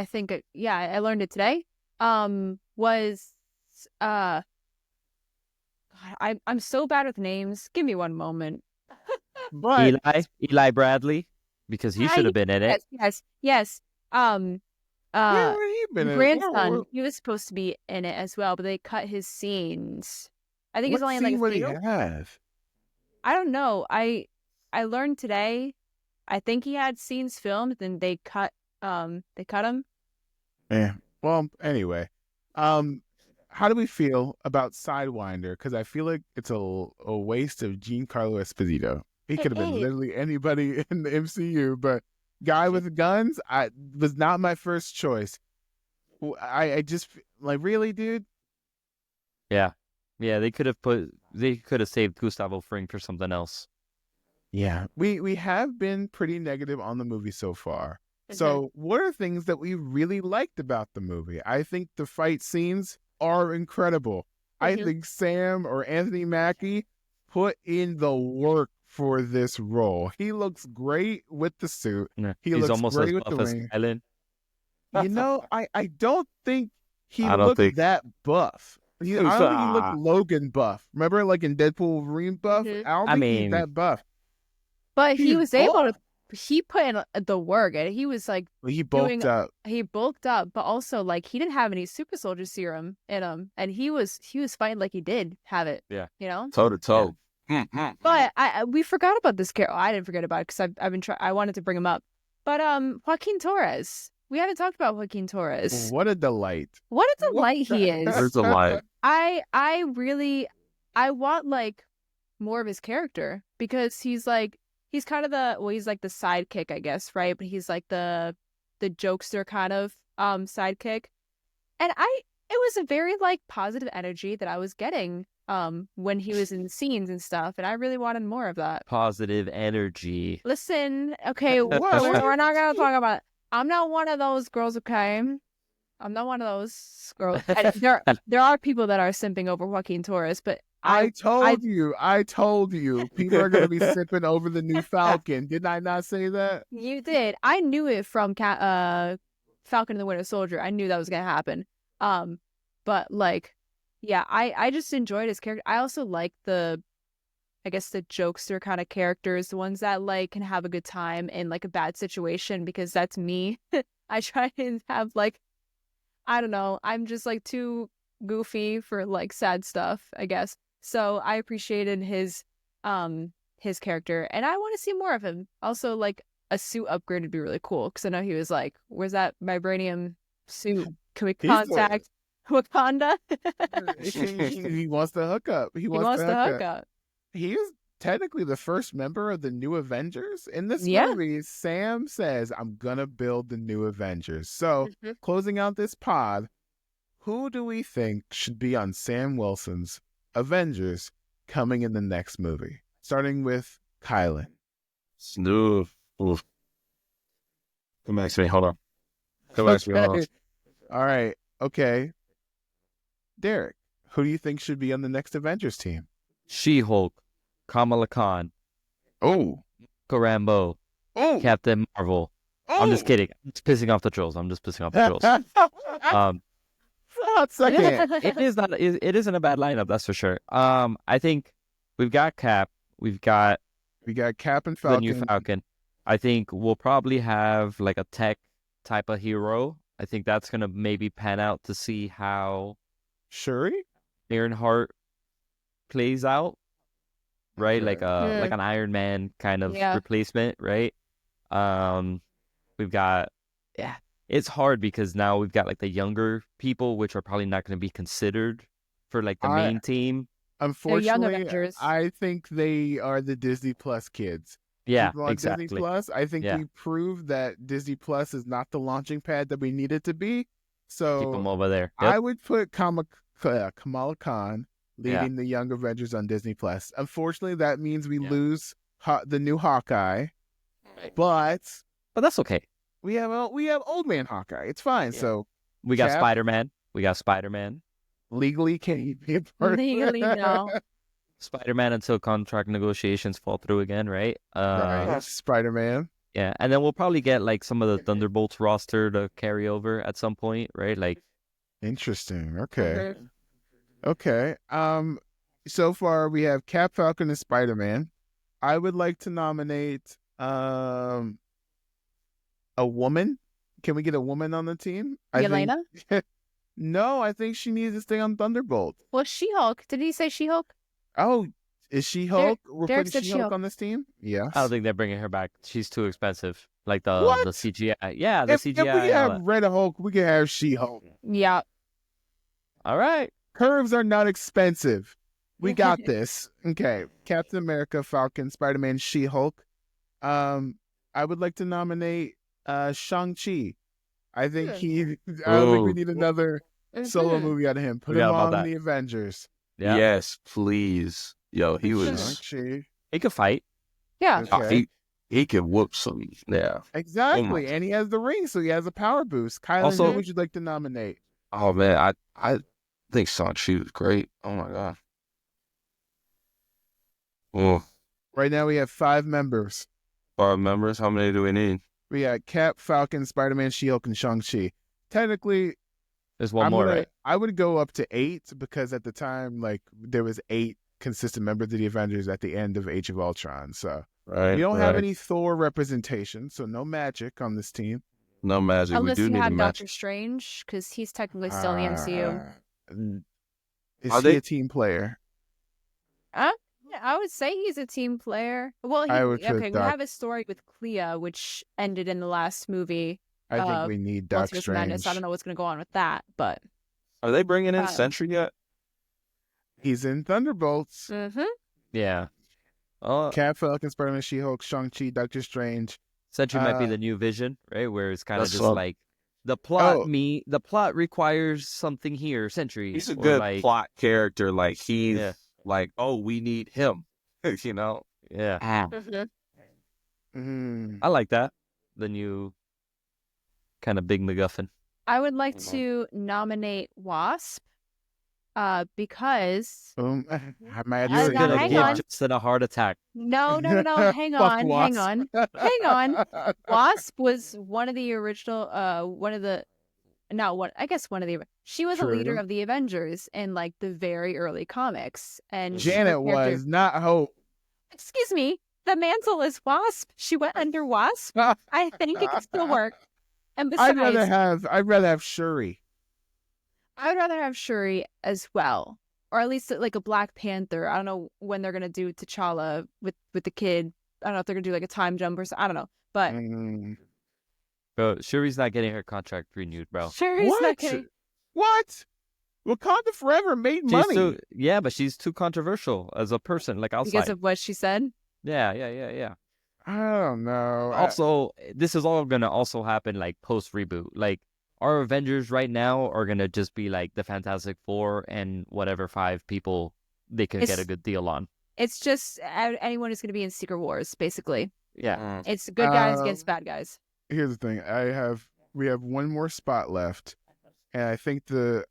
think I learned it today. Was God, I'm so bad with names. Give me one moment. But Eli Bradley, because he should have been in it. Yes. where would he been in? Grandson, he was supposed to be in it as well, but they cut his scenes. I think he's What only in like scene a would he single. have? I don't know. I learned today. I think he had scenes filmed, then they cut him. Yeah. Well, anyway, how do we feel about Sidewinder? Because I feel like it's a waste of Giancarlo Esposito. He could have been literally anybody in the MCU, but guy with guns, was not my first choice. I just like, really, dude. Yeah, they could have saved Gustavo Fring for something else. Yeah, we have been pretty negative on the movie so far. So what are things that we really liked about the movie? I think the fight scenes are incredible. I think Sam or Anthony Mackie put in the work for this role. He looks great with the suit. Yeah. He He's looks almost great as with the buff as ring. Kylen. You know, I don't think he I don't looked think- that buff. I don't think he looked Logan buff. Remember, like in Deadpool Wolverine buff? Mhm. I don't I think mean- he's that buff. But he He's was able buff. to. He put in the work, and he was like He bulked up. he bulked up, but also like he didn't have any super soldier serum in him, and he was fighting like he did have it. Yeah. You know. Toe to toe. But we forgot about this character. I didn't forget about it because I've been I wanted to bring him up. But Joaquin Torres. We haven't talked about Joaquin Torres. What a delight. What a delight he is. There's a light. I want like more of his character because he's kind of he's like the sidekick, I guess, right? But he's like the jokester kind of sidekick. And it was a very like positive energy that I was getting when he was in scenes and stuff, and I really wanted more of that. Positive energy. Listen, okay, What? we're not gonna talk about it. I'm not one of those girls, okay? I'm not one of those girls. And there are people that are simping over Joaquin Torres, but I told you, people are going to be sipping over the new Falcon. Didn't I not say that? You did. I knew it from Falcon and the Winter Soldier. I knew that was gonna happen. But like, yeah, I just enjoyed his character. I also like the jokester kind of characters, the ones that like can have a good time in like a bad situation, because that's me. I try and have like, I don't know, I'm just like too goofy for like sad stuff, I guess. So I appreciated his character, and I want to see more of him. Also, like a suit upgrade would be really cool, because I know he was like, "Where's that vibranium suit? Can we contact Wakanda?" He wants to hook up. He He wants to hook up. he is technically the first member of the new Avengers. In this Yeah. movie, Sam says, I'm gonna build the new Avengers. So, closing out this pod, who do we think should be on Sam Wilson's Avengers coming in the next movie? Starting with Kylen. Snoof. Oof. Come back to me. Hold on. Come back to me. Hold on. Okay. All right. Okay. Derek, who do you think should be on the next Avengers team? She-Hulk, Kamala Khan, Oh. Rambo, Oh. Captain Marvel. Oh. I'm just kidding. I'm just pissing off the trolls. Hot second. It is not. It isn't a bad lineup, that's for sure. I think we've got Cap. We've got We got Cap and the Falcon. new Falcon. I think we'll probably have like a tech type of hero. I think that's gonna maybe pan out to see how Shuri? Ironheart plays out, right? Okay. Like an Iron Man kind of replacement, right? We've got it's hard because now we've got like the younger people, which are probably not going to be considered for like the main team. Unfortunately, Avengers. I think they are the Disney Plus kids. Yeah, People on exactly. Disney Plus. I think we proved that Disney Plus is not the launching pad that we need it to be. So Keep them over there. Yep. I would put Kamala Khan leading the Young Avengers on Disney Plus. Unfortunately, that means we lose the new Hawkeye, but that's okay. we have old man Hawkeye. It's fine. Yeah. So We got Cap- Spider-Man. legally can he be a part? Legally, no. Spider-Man until contract negotiations fall through again, right? Right. Spider-Man. Yeah, and then we'll probably get like some of the Thunderbolts roster to carry over at some point, right? Like, Interesting. Okay. Okay. So far we have Cap, Falcon, and Spider-Man. I would like to nominate a woman. Can we get a woman on the team? Yelena? No, I think she needs to stay on Thunderbolt. Well, She-Hulk. Did he say She-Hulk? Oh, is she Hulk? We're Derek putting said She-Hulk She-Hulk. on this team? Yes. I don't think they're bringing her back. She's too expensive. Like the What? CGI. Yeah, the if CGI. we and all have that. Red Hulk, we can have She-Hulk. Yeah. All right. Curves are not expensive. We got this. Okay. Captain America, Falcon, Spider-Man, She-Hulk. I would like to nominate Shang-Chi. I think I don't think we need another solo movie out of him. Put him Forgot about on that. the Avengers. Yeah. Yes, please. Yo, he was. Shang-Chi. He could fight. Yeah. Okay. He could whoop some. Yeah. Exactly. Oh my- And he has the ring, so he has a power boost. Kylen, Also- who would you like to nominate? Oh man, I think Shang-Chi was great. Oh my god. Oh, Right now we have 5 members. 5 members. How many do we need? We got Cap, Falcon, Spider-Man, She-Hulk, and Shang-Chi. Technically, There's one more, right? I would go up to 8 because at the time, like, there was 8 consistent members of the Avengers at the end of Age of Ultron. So Right. we don't have any Thor representation, so no magic on this team. No magic. Unless we do you need a had match. Doctor Strange, because he's technically still in the MCU. Is Are he they- a team player? Yeah, I would say he's a team player. Well, I would put we have a story with Clea, which ended in the last movie. I think we need Doc Multiverse of Strange. Madness. I don't know what's going to go on with that, but Are they bringing in Uh, Sentry yet? He's in Thunderbolts. Yeah. Cap, Falcon, Spider-Man, She-Hulk, Shang-Chi, Doctor Strange. Sentry might be the new Vision, right? Where it's kind of That's just what- like the plot. Oh. The plot requires something here. Sentry. He's a or good like, plot character. Like he's Yeah. like, oh, we need him. You know. Yeah. Mm. I like that. The new kind of big MacGuffin. I would like to nominate Wasp, because I might You're have gonna to hang give on. Justin a heart attack. no, hang Fuck on, Wasp. hang on. Wasp was one of the original, she was a leader True. of the Avengers in like the very early comics, and Janet her character- was, not Hope. Excuse me, the mantle is Wasp. She went under Wasp. I think it could still work. And besides, I'd rather have Shuri. I would rather have Shuri as well, or at least like a Black Panther. I don't know when they're gonna do T'Challa with the kid. I don't know if they're gonna do like a time jump or something. I don't know, but Mm. Bro, Shuri's not getting her contract renewed, bro. Shuri's not What? getting. What? Wakanda Forever made She's money. yeah, but she's too controversial as a person, like outside. Because of what she said. Yeah. I don't know. Also, this is all gonna also happen like post reboot. Like our Avengers right now are gonna just be like the Fantastic Four and whatever 5 people they can get a good deal on. It's just anyone who's going to be in Secret Wars, basically. Yeah. It's good guys against bad guys. Here's the thing. We have one more spot left, and I think the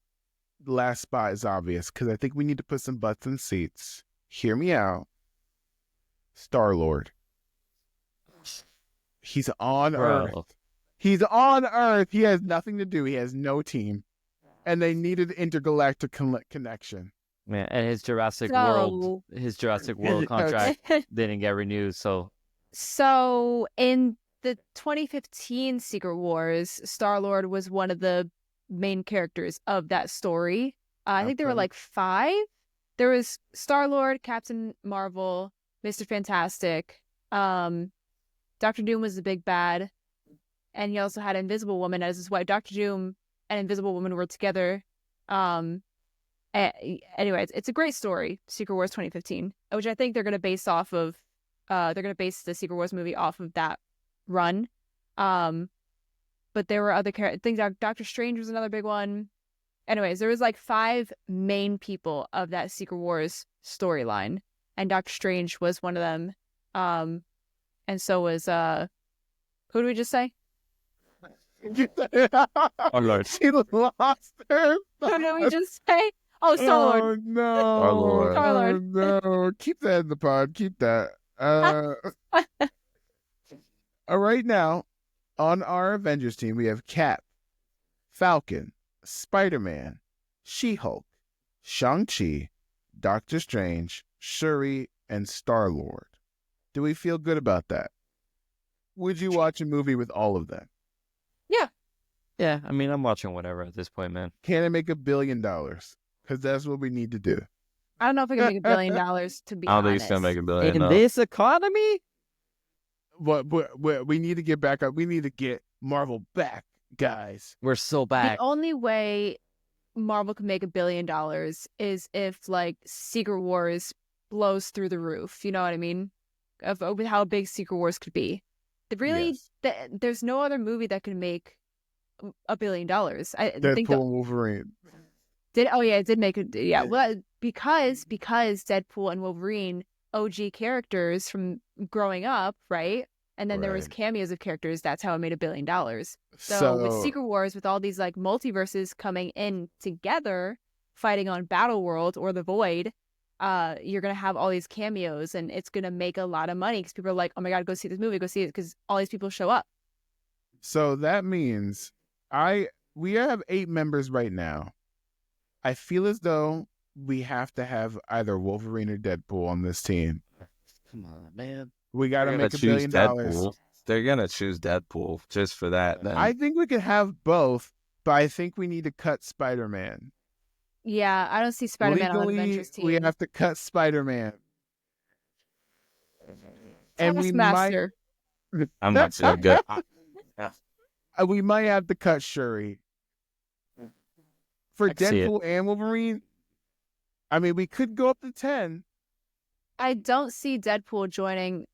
last spot is obvious because I think we need to put some butts in seats. Hear me out. Star-Lord. He's on Earth. He's on Earth. He has nothing to do. He has no team, and they needed intergalactic connection. Man, and his Jurassic World contract didn't get renewed. So in the 2015 Secret Wars, Star-Lord was one of the main characters of that story. I think there were like 5. There was Star-Lord, Captain Marvel, Mr. Fantastic. Dr. Doom was the big bad, and he also had Invisible Woman as his wife. Dr. Doom and Invisible Woman were together. Anyways, it's a great story, Secret Wars 2015, which I think they're going to base off of. They're going to base the Secret Wars movie off of that run. But there were other characters. I think Doctor Strange was another big one. Anyways, there was like 5 main people of that Secret Wars storyline, and Doctor Strange was one of them. And so was who did we just say? Oh Lord, she lost her. Who did we just say? Oh, Star-Lord. Oh, no. Star-Lord. Oh, no. Keep that in the pod. Keep that. Right now, on our Avengers team, we have Cap, Falcon, Spider-Man, She-Hulk, Shang-Chi, Doctor Strange, Shuri, and Star-Lord. Do we feel good about that? Would you watch a movie with all of them? yeah. I mean, I'm watching whatever at this point, man. Can it make $1 billion? Because that's what we need to do. I don't know if I can make $1 billion, to be I don't think honest. it's gonna make $1 billion. In no. this economy, But we need to get back up. We need to get Marvel back, guys. we're so back. The only way Marvel can make $1 billion is if like Secret Wars blows through the roof. You know what I mean? Of how big Secret Wars could be. There's no other movie that can make $1 billion. I think Deadpool and Wolverine. it did make it. Yeah, well, because Deadpool and Wolverine, OG characters from growing up, right? And then there was Right. cameos of characters. That's how it made $1 billion. So with Secret Wars, with all these like multiverses coming in together, fighting on Battle World or the Void, you're gonna have all these cameos, and it's gonna make a lot of money because people are like, "Oh my god, go see this movie, go see it," because all these people show up. So that means we have 8 members right now. I feel as though we have to have either Wolverine or Deadpool on this team. Come on, man. We got to They're make gonna $1 billion. Deadpool. They're gonna choose Deadpool just for that. Then I think we could have both, but I think we need to cut Spider-Man. Yeah, I don't see Spider-Man on the Legally, Avengers team. we have to cut Spider-Man. And we Taskmaster. I'm not so good. we might have to cut Shuri. For I can see it. Deadpool and Wolverine, I mean, we could go up to 10. I don't see Deadpool joining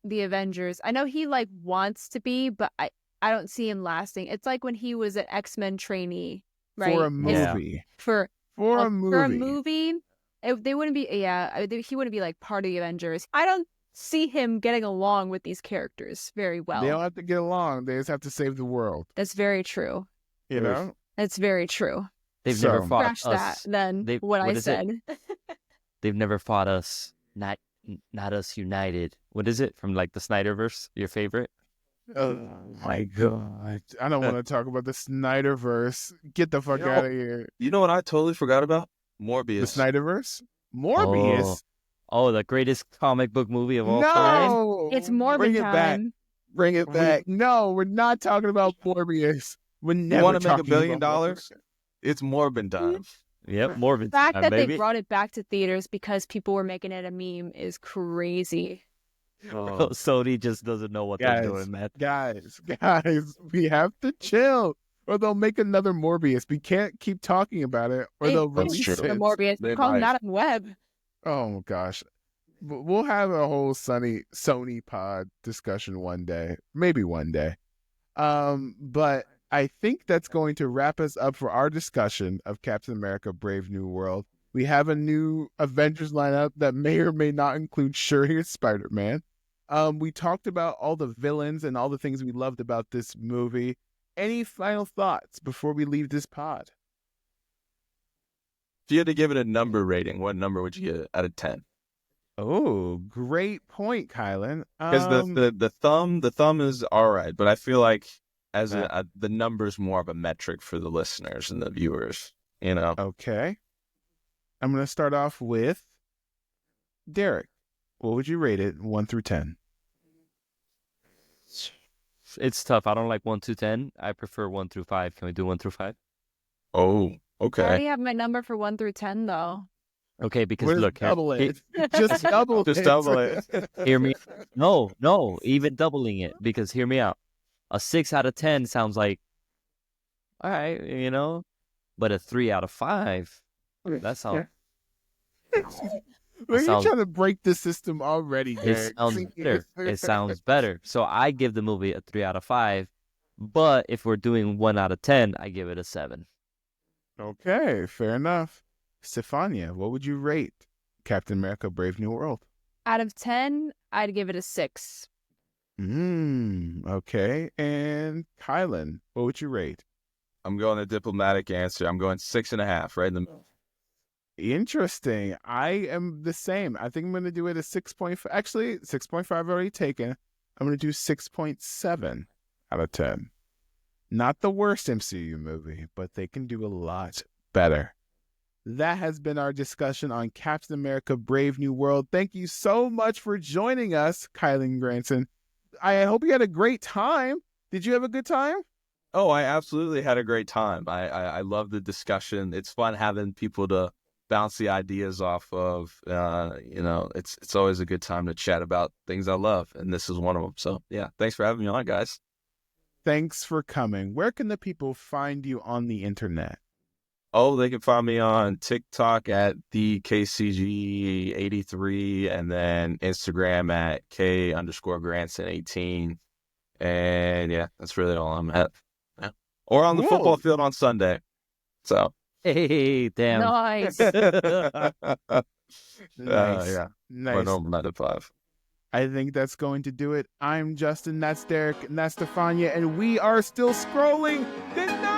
the Avengers. I know he like wants to be, but I don't see him lasting. It's like when he was an X-Men trainee, right? For a movie. For For a movie. For a movie, they wouldn't be. Yeah, he wouldn't be like part of the Avengers. I don't see him getting along with these characters very well. They don't have to get along. They just have to save the world. That's very true. You know? That's very true. They've So- never fought Scratch us. that. Then They- what I what is it? said. They've never fought us. Not us united. What is it from like the Snyderverse? Your favorite? Oh my God. I don't want to talk about the Snyderverse. Get the fuck You know- out of here. You know what I totally forgot about? Morbius. The Snyderverse? Morbius? Oh, the greatest comic book movie of all time. No. It's Morbid Bring it time. back. Bring it back. No, we're not talking about Morbius. We're never You want to make $1 talking billion? about Morbius. It's Morbid time. Yep, Morbid The fact time, that baby. they brought it back to theaters because people were making it a meme is crazy. Sony just doesn't know what Guys. they're doing, man. Guys, we have to chill. or they'll make another Morbius. We can't keep talking about it, or they'll That's release true. it. Morbius. They Call him might. Madam Web. Oh gosh, we'll have a whole Sony pod discussion one day, maybe one day. But I think that's going to wrap us up for our discussion of Captain America: Brave New World. We have a new Avengers lineup that may or may not include Shuri as Spider-Man. We talked about all the villains and all the things we loved about this movie. Any final thoughts before we leave this pod? If you had to give it a number rating, what number would you give it out of 10? Oh, great point, Kylen. Because the thumb is all right, but I feel like as the number's more of a metric for the listeners and the viewers. You know. Okay. I'm going to start off with Derek. What would you rate it, 1 through 10? It's tough. I don't like 1 to 10. I prefer 1 through 5. Can we do 1 through 5? Oh, I okay. already have my number for 1 through 10, though. Okay, because We'll look, double it. Just double Just it. double it. hear me. No, even doubling it, because hear me out. A 6 out of 10 sounds like, all right, you know, but a 3 out of 5, that sounds. You're sounds- trying to break the system already, Derek. It sounds better. It sounds better. So I give the movie a 3 out of 5. But if we're doing 1 out of 10, I give it a 7. Okay, fair enough. Stefania, what would you rate Captain America: Brave New World? Out of 10, I'd give it a 6. Okay. And Kylen, what would you rate? I'm going a diplomatic answer. I'm going 6.5, right in the middle. Interesting. I am the same. I think I'm going to do it a 6.5. Actually, 6.5 already taken. I'm going to do 6.7 out of 10. Not the worst MCU movie, but they can do a lot better. That has been our discussion on Captain America: Brave New World. Thank you so much for joining us, Kylen Granson. I hope you had a great time. Did you have a good time? Oh, I absolutely had a great time. I love the discussion. It's fun having people to bounce the ideas off of. You know, it's always a good time to chat about things I love, and this is one of them. So yeah, thanks for having me on, guys. Thanks for coming. Where can the people find you on the internet? Oh, they can find me on TikTok at the KCG83, and then Instagram at K_Granson18. And yeah, that's really all I'm at. Yeah. Or on the Whoa. football field on Sunday. So Hey, damn. Nice. Nice. yeah. Nice. Right over 9 to 5. I think that's going to do it. I'm Justin, that's Derek, and that's Stefania, and we are still scrolling. Good night.